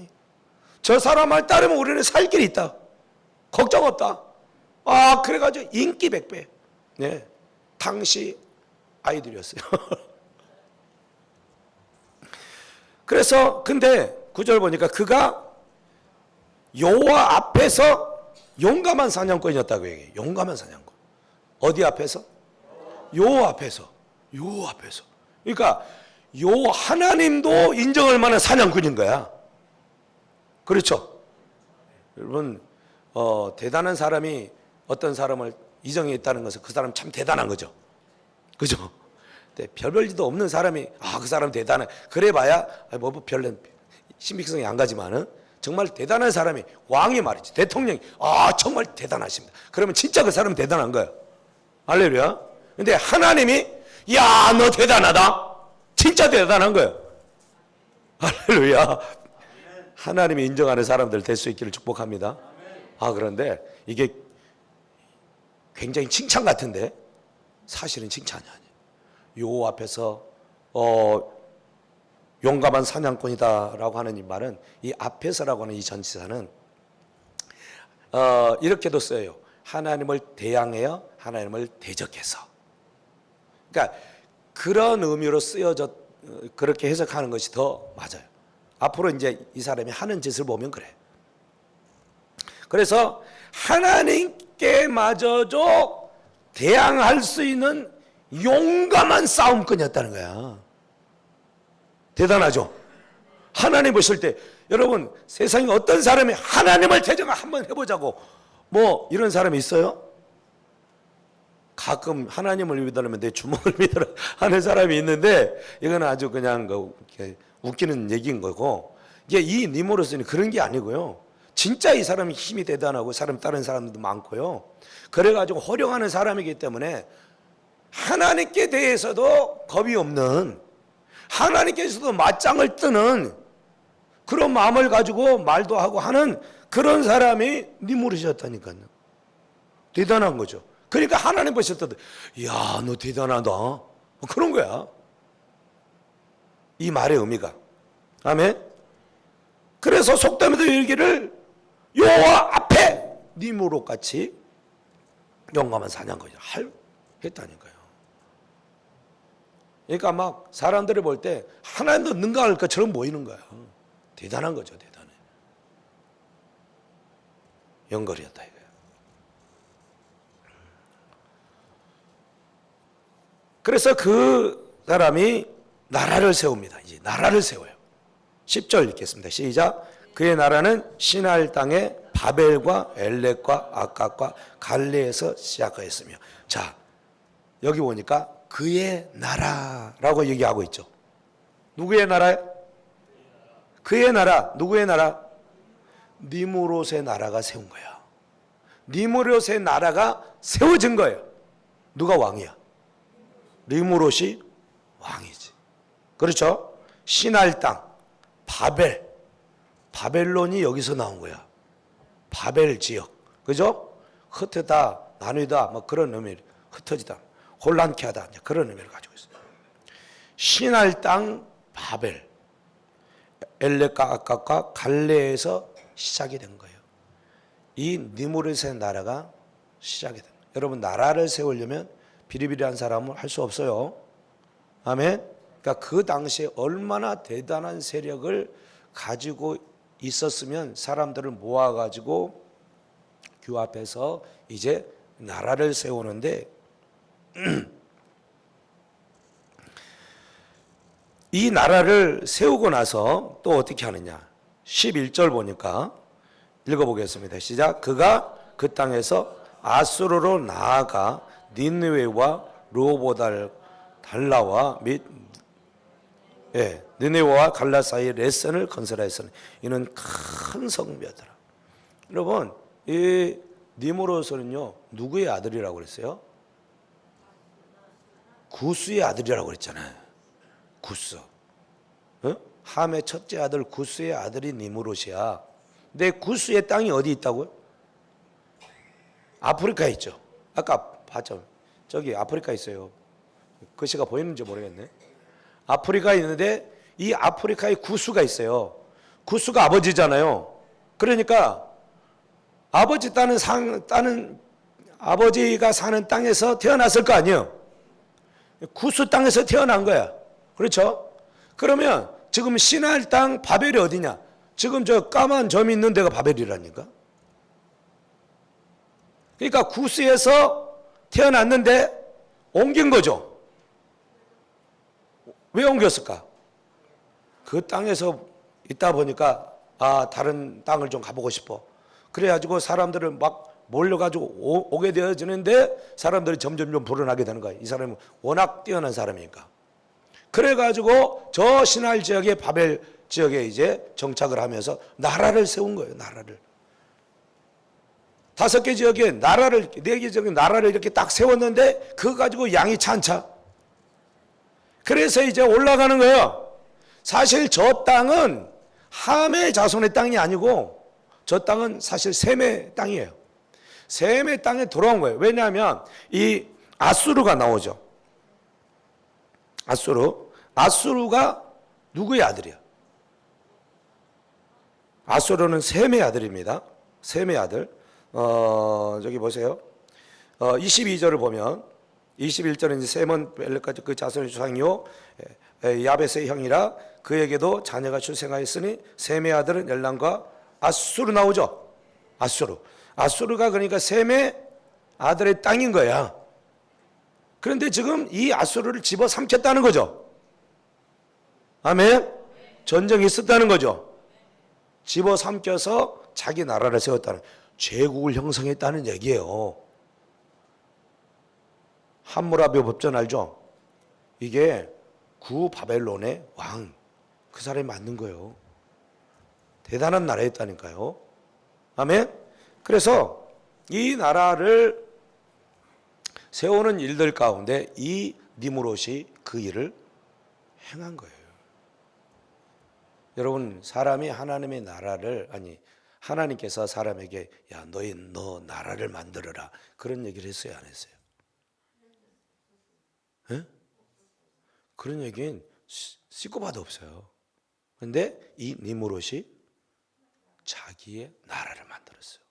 Speaker 1: 저 사람을 따르면 우리는 살 길이 있다. 걱정 없다. 아, 그래가지고 인기 100배. 네. 당시 아이들이었어요. 그래서 근데 9절 보니까 그가 여호와 앞에서 용감한 사냥꾼이었다고 얘기해요. 용감한 사냥꾼. 어디 앞에서? 여호와 앞에서. 여호와 앞에서. 그러니까 요 하나님도 인정할 만한 사냥꾼인 거야. 그렇죠? 여러분 대단한 사람이 어떤 사람을 이정했다는 것은 그 사람 참 대단한 거죠. 그죠? 별볼일도 없는 사람이 그 사람 대단해. 그래봐야 뭐 별로 신빙성이 안 가지만은 정말 대단한 사람이 왕이 말이지 대통령이 정말 대단하십니다. 그러면 진짜 그 사람은 대단한 거예요. 할렐루야. 근데 하나님이 야 너 대단하다. 진짜 대단한 거예요. 할렐루야. 하나님이 인정하는 사람들 될 수 있기를 축복합니다. 그런데 이게 굉장히 칭찬 같은데 사실은 칭찬이 아니에요. 요 앞에서 용감한 사냥꾼이다라고 하는 이 말은 이 앞에서라고 하는 이 전치사는 이렇게도 써요. 하나님을 대항하여 하나님을 대적해서. 그러니까 그런 의미로 쓰여져 그렇게 해석하는 것이 더 맞아요. 앞으로 이제 이 사람이 하는 짓을 보면 그래. 그래서 하나님께마저도 대항할 수 있는 용감한 싸움꾼이었다는 거야. 대단하죠? 하나님 보실 때 여러분 세상에 어떤 사람이 하나님을 대적을 한번 해보자고 뭐 이런 사람이 있어요? 가끔 하나님을 믿으려면 내 주먹을 믿으라 하는 사람이 있는데 이건 아주 그냥 웃기는 얘기인 거고 이게 이 니무롯은 그런 게 아니고요. 진짜 이 사람이 힘이 대단하고 사람 다른 사람들도 많고요. 그래가지고 호령하는 사람이기 때문에 하나님께 대해서도 겁이 없는 하나님께서도 맞짱을 뜨는 그런 마음을 가지고 말도 하고 하는 그런 사람이 니무롯이었다니까요. 대단한 거죠. 그러니까 하나님 보실 때도 야, 너 대단하다. 그런 거야. 이 말의 의미가. 아멘. 그래서 속담에도 일기를 여호와 앞에 니무롯 같이 용감한 사냥꾼이라 했다니까요. 그러니까 막 사람들이 볼 때 하나님도 능가할 것처럼 보이는 거야. 대단한 거죠, 대단해. 영걸이었다 이거야. 그래서 그 사람이 나라를 세웁니다. 이제 나라를 세워요. 10절 읽겠습니다. 시작. 그의 나라는 시날 땅의 바벨과 엘렉과 아깝과 갈레에서 시작하였으며. 자, 여기 보니까 그의 나라라고 얘기하고 있죠. 누구의 나라요? 그의 나라. 누구의 나라? 니무롯의 나라가 세운 거야. 니무롯의 나라가 세워진 거예요. 누가 왕이야? 니무롯이 왕이지. 그렇죠? 시날 땅, 바벨, 바벨론이 여기서 나온 거야. 바벨 지역, 그죠? 흩어다, 나누다, 뭐 그런 의미, 흩어지다, 혼란케 하다, 그런 의미를 가지고 있어요. 시날 땅, 바벨, 엘렉과 아깝과 갈레에서 시작이 된 거예요. 이 니무롯의 나라가 시작이 된 거예요. 여러분 나라를 세우려면 비리비리한 사람은 할 수 없어요. 아멘. 그러니까 그 당시에 얼마나 대단한 세력을 가지고 있었으면 사람들을 모아가지고 교 앞에서 이제 나라를 세우는데 이 나라를 세우고 나서 또 어떻게 하느냐. 11절 보니까 읽어보겠습니다. 시작. 그가 그 땅에서 아수르로 나아가 니느웨와 르호보달 달라와 및 니느웨와 갈라 사이에 레센을 건설하였으니 이는 큰 성읍이었더라. 여러분, 이 니무롯은요 누구의 아들이라고 그랬어요? 구스의 아들이라고 그랬잖아요. 구스. 함의 첫째 아들 구스의 아들이 니무롯이야. 근데 구스의 땅이 어디 있다고요? 아프리카에 있죠. 아까 봤죠. 저기 아프리카 있어요. 글씨가 보이는지 모르겠네. 아프리카에 있는데 이 아프리카에 구스가 있어요. 구스가 아버지잖아요. 그러니까 아버지가 사는 땅에서 태어났을 거 아니에요. 구스 땅에서 태어난 거야. 그렇죠? 그러면 지금 시날 땅 바벨이 어디냐? 지금 저 까만 점이 있는 데가 바벨이라니까. 그러니까 구스에서 태어났는데 옮긴 거죠. 왜 옮겼을까? 그 땅에서 있다 보니까 다른 땅을 좀 가보고 싶어. 그래가지고 사람들을 막 몰려가지고 오게 되어지는데 사람들이 점점 좀 불어나게 되는 거야. 이 사람은 워낙 뛰어난 사람이니까. 그래가지고 저 신할 지역의 바벨 지역에 이제 정착을 하면서 나라를 세운 거예요. 나라를. 5개 지역에 나라를, 4개 지역에 나라를 이렇게 딱 세웠는데 그거 가지고 양이 찬차. 그래서 이제 올라가는 거예요. 사실 저 땅은 함의 자손의 땅이 아니고 저 땅은 사실 셈의 땅이에요. 셈의 땅에 돌아온 거예요. 왜냐하면 이 아수르가 나오죠. 아수르가 누구의 아들이야? 아수르는 셈의 아들입니다. 셈의 아들. 저기 보세요. 22절을 보면 21절은 이제 셈은 벨레까지 그 자손의 주상이요 야벳의 형이라 그에게도 자녀가 출생하였으니 셈의 아들은 엘람과 아수르 나오죠. 아수르가 그러니까 셈의 아들의 땅인 거야. 그런데 지금 이 아수르를 집어 삼켰다는 거죠. 아멘. 전쟁이 있었다는 거죠. 집어 삼켜서 자기 나라를 세웠다는, 제국을 형성했다는 얘기예요. 함무라비 법전 알죠? 이게 구바벨론의 왕, 그 사람이 만든 거예요. 대단한 나라였다니까요. 아멘. 그래서 이 나라를 세우는 일들 가운데 이 니무롯이 그 일을 행한 거예요. 여러분, 사람이 하나님의 나라를, 하나님께서 사람에게 야, 너 나라를 만들어라, 그런 얘기를 했어요, 안 했어요? 네? 그런 얘기는 씻고 봐도 없어요. 그런데 이 니무롯이 자기의 나라를 만들었어요.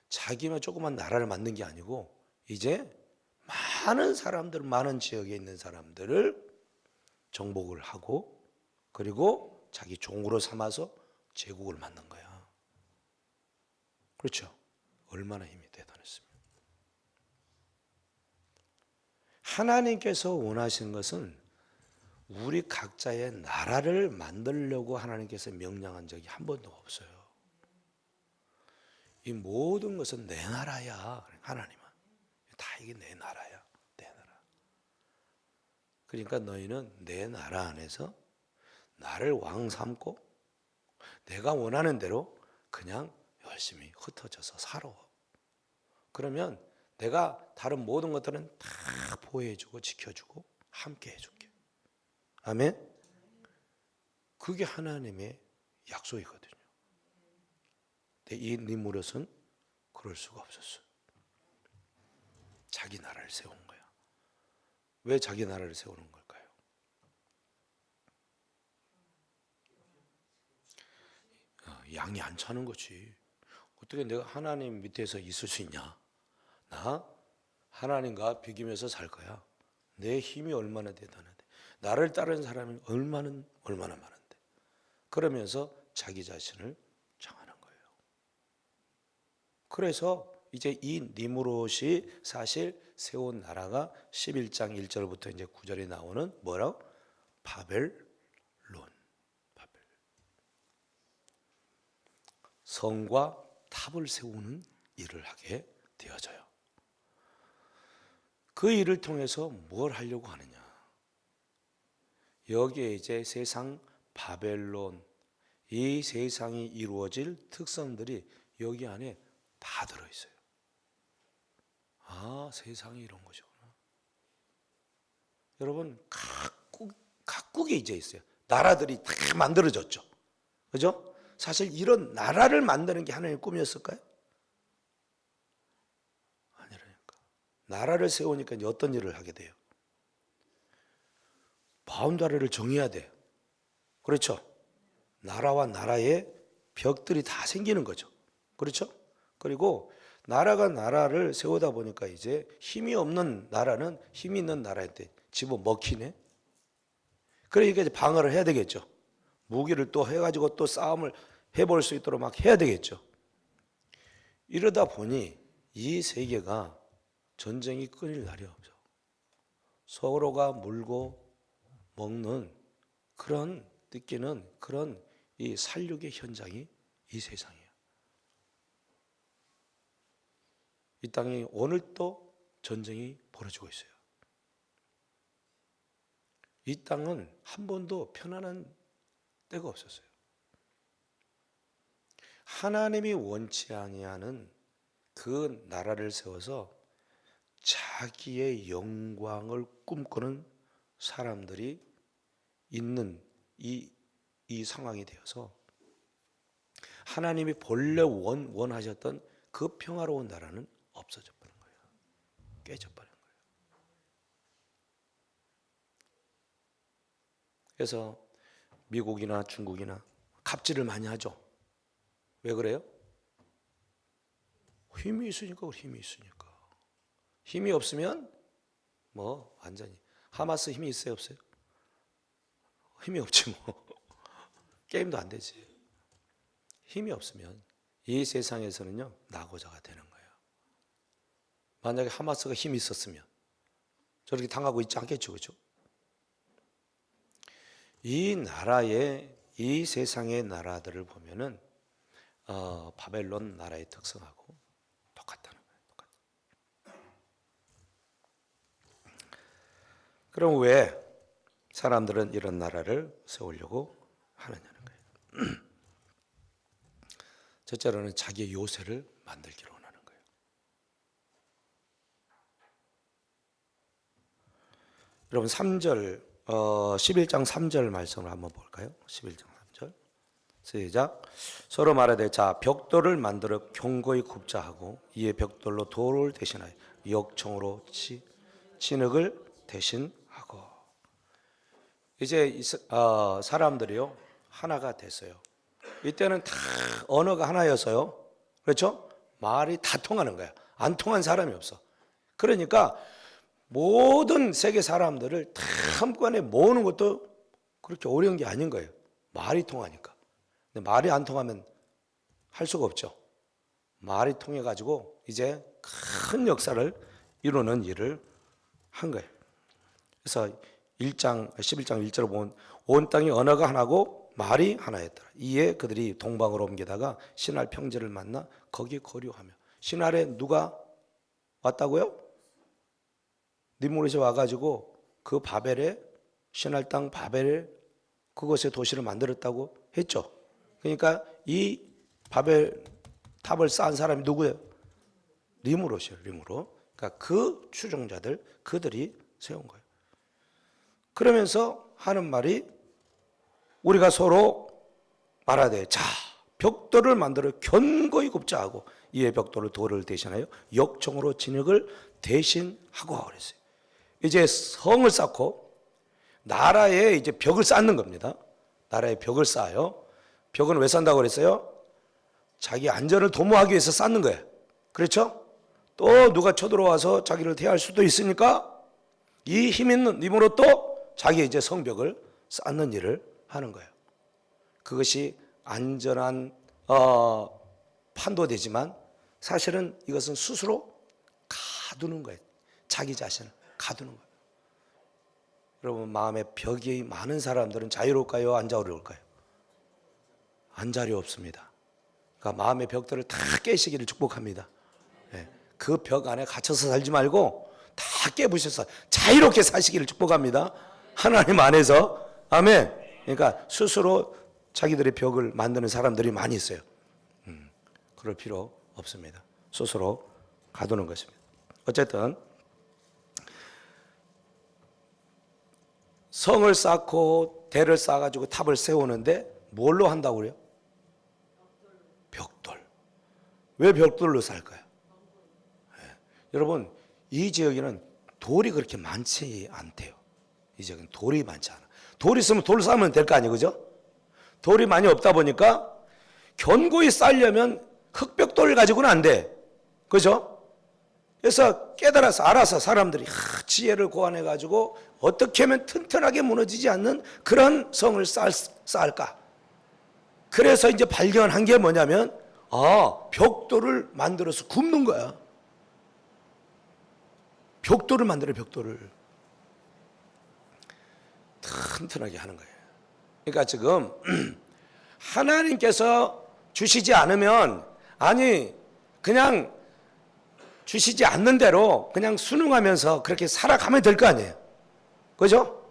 Speaker 1: 자기만 조그만 나라를 만든 게 아니고 이제 많은 사람들, 많은 지역에 있는 사람들을 정복을 하고 그리고 자기 종으로 삼아서 제국을 만든 거야. 그렇죠? 얼마나 힘이 대단했습니까? 하나님께서 원하시는 것은 우리 각자의 나라를 만들려고 하나님께서 명령한 적이 한 번도 없어요. 이 모든 것은 내 나라야. 하나님은 다 이게 내 나라야. 내 나라. 그러니까 너희는 내 나라 안에서 나를 왕 삼고 내가 원하는 대로 그냥 열심히 흩어져서 살아. 그러면 내가 다른 모든 것들은 다 보호해주고 지켜주고 함께 해줄게. 아멘. 그게 하나님의 약속이거든요. 근데 이 니무롯은 그럴 수가 없었어요. 자기 나라를 세운 거야. 왜 자기 나라를 세우는 걸까요? 양이 안 차는 거지. 어떻게 내가 하나님 밑에서 있을 수 있냐? 나 하나님과 비기면서 살 거야. 내 힘이 얼마나 대단한데, 나를 따르는 사람이 얼마나 많은데. 그러면서 자기 자신을 정하는 거예요. 그래서 이제 이 니므롯이 사실 세운 나라가 11장 1절부터 이제 9절에 나오는 뭐라고? 바벨론. 바벨. 성과 탑을 세우는 일을 하게 되어져요. 그 일을 통해서 뭘 하려고 하느냐? 여기에 이제 세상 바벨론, 이 세상이 이루어질 특성들이 여기 안에 다 들어있어요. 아, 세상이 이런 것이구나. 여러분, 각국에 이제 있어요. 나라들이 다 만들어졌죠. 그죠? 사실 이런 나라를 만드는 게 하나님의 꿈이었을까요? 아니라니까. 나라를 세우니까 이제 어떤 일을 하게 돼요? 바운다리를 정해야 돼요. 그렇죠? 나라와 나라의 벽들이 다 생기는 거죠. 그렇죠? 그리고 나라가 나라를 세우다 보니까 이제 힘이 없는 나라는 힘이 있는 나라한테 집어먹히네. 그러니까 이제 방어를 해야 되겠죠. 무기를 또 해가지고 또 싸움을 해볼 수 있도록 막 해야 되겠죠. 이러다 보니 이 세계가 전쟁이 끊일 날이 없죠. 서로가 물고 먹는 그런 느끼는 그런 이 살육의 현장이 이 세상이에요. 이 땅이 오늘도 전쟁이 벌어지고 있어요. 이 땅은 한 번도 편안한 때가 없었어요. 하나님이 원치 아니하는 그 나라를 세워서 자기의 영광을 꿈꾸는 사람들이 있는 이 상황이 되어서 하나님이 본래 원하셨던 그 평화로운 나라는 없어져 버린 거예요. 깨져 버린 거예요. 그래서 미국이나 중국이나 갑질을 많이 하죠. 왜 그래요? 힘이 있으니까. 힘이 있으니까. 힘이 없으면 뭐 완전히 하마스 힘이 있어요, 없어요? 힘이 없지 뭐. 게임도 안 되지. 힘이 없으면 이 세상에서는요 낙오자가 되는 거예요. 만약에 하마스가 힘이 있었으면 저렇게 당하고 있지 않겠죠, 그렇죠? 이 나라의 이 세상의 나라들을 보면은 바벨론 나라의 특성하고 똑같다는 거예요. 똑같아. 그럼 왜 사람들은 이런 나라를 세우려고 하느냐는 거예요. 첫째로는 자기의 요새를 만들기를 원하는 거예요. 여러분 3절 11장 3절 말씀을 한번 볼까요? 11장 3절 시작. 서로 말하되 자 벽돌을 만들어 견고히 굽자 하고 이에 벽돌로 돌을 대신하여 역청으로 진흙을 대신하고. 이제 사람들이요 하나가 됐어요. 이때는 다 언어가 하나여서요. 그렇죠? 말이 다 통하는 거야. 안 통한 사람이 없어. 그러니까 모든 세계 사람들을 다 한꺼번에 모으는 것도 그렇게 어려운 게 아닌 거예요. 말이 통하니까. 근데 말이 안 통하면 할 수가 없죠. 말이 통해 가지고 이제 큰 역사를 이루는 일을 한 거예요. 그래서 11장 1절을 보면 온 땅이 언어가 하나고 말이 하나였더라. 이에 그들이 동방으로 옮기다가 신할 평지를 만나 거기 거류하며. 신할에 누가 왔다고요? 니므롯이 와가지고 그 바벨에 신할 땅 바벨에 그곳에 도시를 만들었다고 했죠. 그러니까 이 바벨 탑을 쌓은 사람이 누구예요? 니므롯이에요. 니므롯. 그러니까 그 추종자들 그들이 세운 거예요. 그러면서 하는 말이 우리가 서로 말하되 자 벽돌을 만들어 견고히 굽자 하고 이에 벽돌을 돌을 대신하여 역청으로 진흙을 대신하고 그랬어요. 이제 성을 쌓고 나라에 이제 벽을 쌓는 겁니다. 나라에 벽을 쌓아요. 벽은 왜 쌓는다고 그랬어요? 자기 안전을 도모하기 위해서 쌓는 거예요. 그렇죠? 또 누가 쳐들어와서 자기를 대할 수도 있으니까 이 힘 있는 힘으로 또 자기 이제 성벽을 쌓는 일을 하는 거예요. 그것이 안전한 판도 되지만 사실은 이것은 스스로 가두는 거예요. 자기 자신을 가두는 거예요. 여러분, 마음에 벽이 많은 사람들은 자유로울까요? 안 자유로울까요? 안 자유롭습니다. 그러니까 마음의 벽들을 다 깨시기를 축복합니다. 그 벽 안에 갇혀서 살지 말고 다 깨부셔서 자유롭게 사시기를 축복합니다. 하나님 안에서. 아멘. 그러니까 스스로 자기들의 벽을 만드는 사람들이 많이 있어요. 그럴 필요 없습니다. 스스로 가두는 것입니다. 어쨌든 성을 쌓고 대를 쌓아가지고 탑을 세우는데 뭘로 한다고 그래요? 벽돌. 왜 벽돌로 쌓을까요? 여러분, 이 지역에는 돌이 그렇게 많지 않대요. 이 지역은 돌이 많지 않아. 돌이 있으면 돌 쌓으면 될 거 아니에요, 그죠? 돌이 많이 없다 보니까 견고히 쌓으려면 흙벽돌을 가지고는 안 돼, 그죠? 그래서 깨달아서 알아서 사람들이 지혜를 고안해 가지고 어떻게 하면 튼튼하게 무너지지 않는 그런 성을 쌓을까? 그래서 이제 발견한 게 뭐냐면 벽돌을 만들어서 굽는 거야. 벽돌을 만들어요, 벽돌을. 튼튼하게 하는 거예요. 그러니까 지금 하나님께서 주시지 않으면, 아니 그냥 주시지 않는 대로 그냥 순응하면서 그렇게 살아가면 될 거 아니에요, 그죠?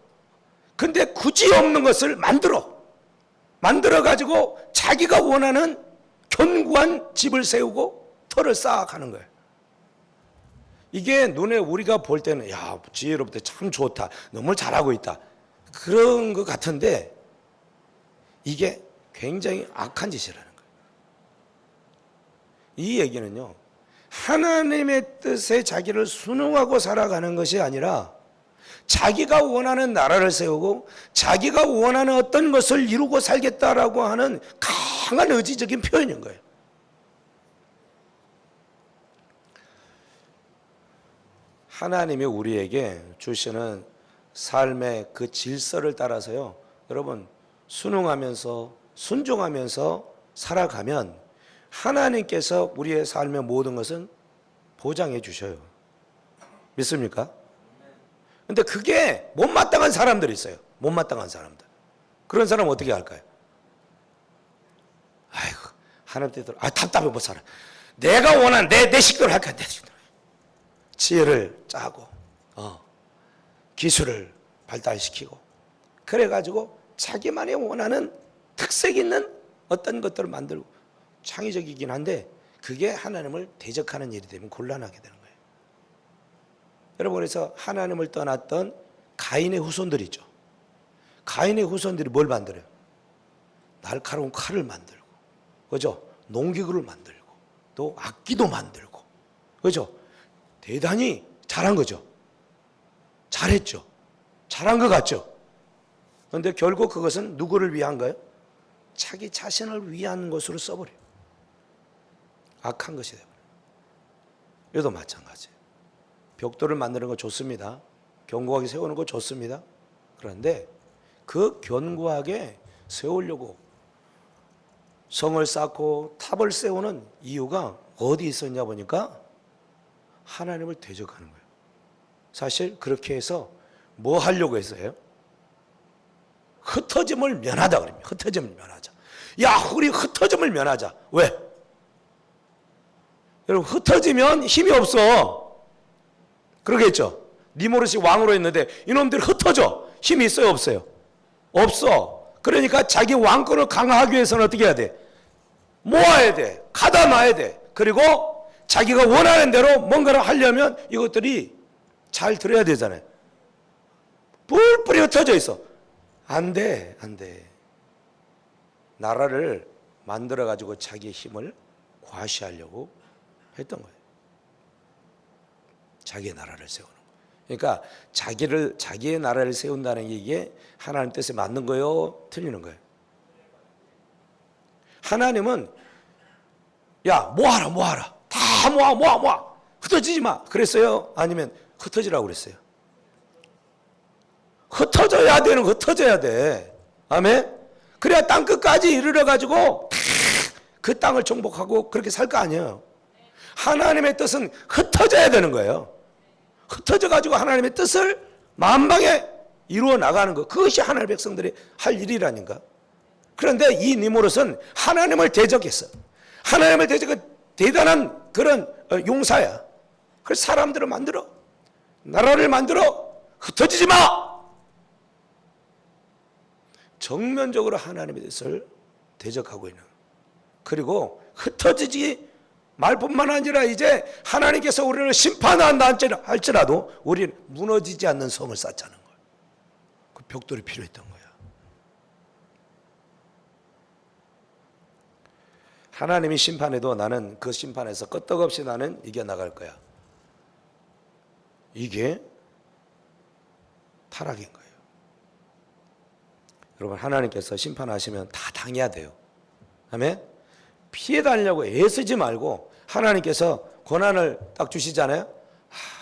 Speaker 1: 근데 굳이 없는 것을 만들어 가지고 자기가 원하는 견고한 집을 세우고 터를 쌓아가는 거예요. 이게 눈에 우리가 볼 때는 야, 지혜롭다, 참 좋다, 너무 잘하고 있다, 그런 것 같은데 이게 굉장히 악한 짓이라는 거예요. 이 얘기는요, 하나님의 뜻에 자기를 순응하고 살아가는 것이 아니라 자기가 원하는 나라를 세우고 자기가 원하는 어떤 것을 이루고 살겠다라고 하는 강한 의지적인 표현인 거예요. 하나님이 우리에게 주시는 삶의 그 질서를 따라서요, 여러분, 순응하면서 순종하면서 살아가면 하나님께서 우리의 삶의 모든 것은 보장해 주셔요. 믿습니까? 근데 그게 못마땅한 사람들이 있어요. 못마땅한 사람들. 그런 사람은 어떻게 할까요? 아이고, 하나님 뜻대로 답답해 못 살아. 내가 원하는 내 식대로 할까? 내 식대로. 지혜를 짜고 기술을 발달시키고 그래가지고 자기만이 원하는 특색 있는 어떤 것들을 만들고, 창의적이긴 한데 그게 하나님을 대적하는 일이 되면 곤란하게 되는 거예요. 여러분, 그래서 하나님을 떠났던 가인의 후손들이 있죠. 가인의 후손들이 뭘 만들어요? 날카로운 칼을 만들고, 그죠? 농기구를 만들고, 또 악기도 만들고, 그죠? 대단히 잘한 거죠. 잘했죠. 잘한 것 같죠. 그런데 결국 그것은 누구를 위한가요? 자기 자신을 위한 것으로 써버려요. 악한 것이 되어버려요. 이것도 마찬가지예요. 벽돌을 만드는 거 좋습니다. 견고하게 세우는 거 좋습니다. 그런데 그 견고하게 세우려고 성을 쌓고 탑을 세우는 이유가 어디 있었냐 보니까 하나님을 대적하는 거예요. 사실 그렇게 해서 뭐 하려고 했어요? 흩어짐을 면하자 그럽니다. 흩어짐을 면하자. 야, 우리 흩어짐을 면하자. 왜? 여러분, 흩어지면 힘이 없어. 그러겠죠? 니모르시 왕으로 했는데 이놈들이 흩어져. 힘이 있어요, 없어요? 없어. 그러니까 자기 왕권을 강화하기 위해서는 어떻게 해야 돼? 모아야 돼. 가다 놔야 돼. 그리고 자기가 원하는 대로 뭔가를 하려면 이것들이 잘 들어야 되잖아요. 뿔뿔이 흩어져 있어. 안 돼, 안 돼. 나라를 만들어가지고 자기의 힘을 과시하려고 했던 거예요. 자기의 나라를 세우는 거예요. 그러니까 자기의 나라를 세운다는 게 이게 하나님 뜻에 맞는 거예요? 틀리는 거예요? 하나님은 야, 모아라. 다 모아. 흩어지지 마. 그랬어요? 아니면 흩어지라고 그랬어요? 흩어져야 돼. 아멘? 그래야 땅 끝까지 이르러 가지고 그 땅을 정복하고 그렇게 살 거 아니에요. 하나님의 뜻은 흩어져야 되는 거예요. 흩어져 가지고 하나님의 뜻을 만방에 이루어 나가는 것, 그것이 하나님의 백성들이 할 일이라니까. 그런데 이 니무롯은 하나님을 대적했어. 하나님을 대적한 대단한 그런 용사야. 그래서 사람들을 만들어, 나라를 만들어, 흩어지지 마. 정면적으로 하나님의 뜻을 대적하고 있는. 그리고 흩어지지 말뿐만 아니라 이제 하나님께서 우리를 심판한다 할지라도 우리는 무너지지 않는 성을 쌓자는 거예요. 그 벽돌이 필요했던 거야. 하나님이 심판해도 나는 그 심판에서 끄떡없이 나는 이겨나갈 거야. 이게 타락인 거예요. 여러분, 하나님께서 심판하시면 다 당해야 돼요. 아멘? 피해 다니려고 애쓰지 말고 하나님께서 고난을 딱 주시잖아요.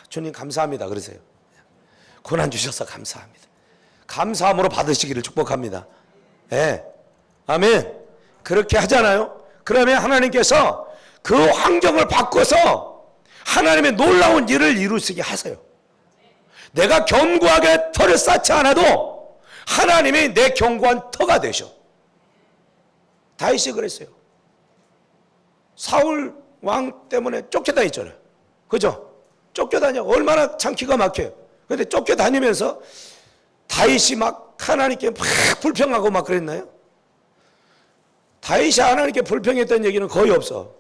Speaker 1: 주님 감사합니다 그러세요. 고난 주셔서 감사합니다. 감사함으로 받으시기를 축복합니다. 예. 아멘. 그렇게 하잖아요. 그러면 하나님께서 그 환경을 바꿔서 하나님의 놀라운 일을 이루시게 하세요. 내가 견고하게 터를 쌓지 않아도 하나님이 내 견고한 터가 되셔. 다윗이 그랬어요. 사울 왕 때문에 쫓겨다녔잖아요. 그죠? 쫓겨다녀. 얼마나 참 기가 막혀요. 그런데 쫓겨다니면서 다윗이 막 하나님께 막 불평하고 막 그랬나요? 다윗이 하나님께 불평했던 얘기는 거의 없어.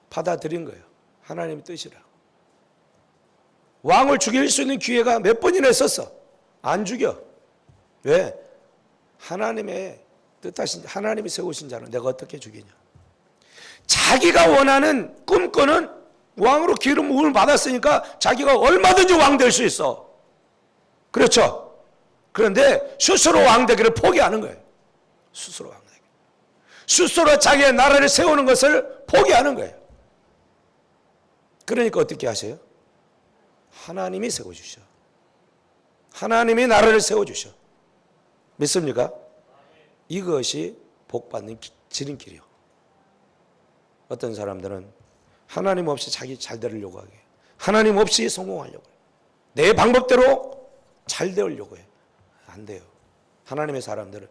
Speaker 1: 받아들인 거예요. 하나님의 뜻이라. 왕을 죽일 수 있는 기회가 몇 번이나 있었어. 안 죽여. 왜? 하나님의 뜻하신, 하나님이 세우신 자는 내가 어떻게 죽이냐. 자기가 원하는 꿈꾸는 왕으로 기름 부음을 받았으니까 자기가 얼마든지 왕 될 수 있어. 그렇죠? 그런데 스스로 왕 되기를 포기하는 거예요. 스스로 왕 되기. 스스로 자기의 나라를 세우는 것을 포기하는 거예요. 그러니까 어떻게 하세요? 하나님이 세워주셔. 하나님이 나라를 세워주셔. 믿습니까? 이것이 복받는 지름길이요. 어떤 사람들은 하나님 없이 자기 잘 되려고 하게, 하나님 없이 성공하려고 해요. 내 방법대로 잘 되려고 해요. 안 돼요. 하나님의 사람들은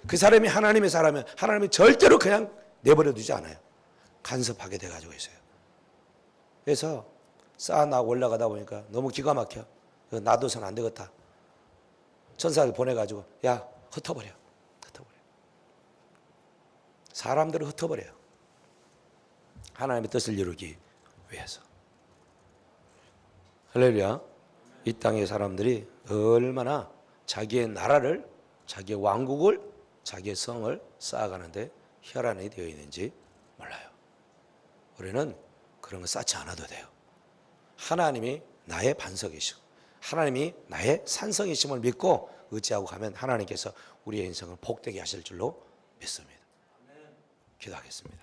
Speaker 1: 그 사람이 하나님의 사람이면 하나님이 절대로 그냥 내버려 두지 않아요. 간섭하게 돼가지고 있어요. 그래서 쌓아나고 올라가다 보니까 너무 기가 막혀. 놔둬서는 안 되겠다. 천사를 보내가지고 야 흩어버려. 사람들을 흩어버려요. 하나님의 뜻을 이루기 위해서. 할렐루야. 이 땅의 사람들이 얼마나 자기의 나라를, 자기의 왕국을, 자기의 성을 쌓아가는데 혈안이 되어 있는지 몰라요. 우리는 그런 거 쌓지 않아도 돼요. 하나님이 나의 반석이시고 하나님이 나의 산성이심을 믿고 의지하고 가면 하나님께서 우리의 인생을 복되게 하실 줄로 믿습니다. 기도하겠습니다.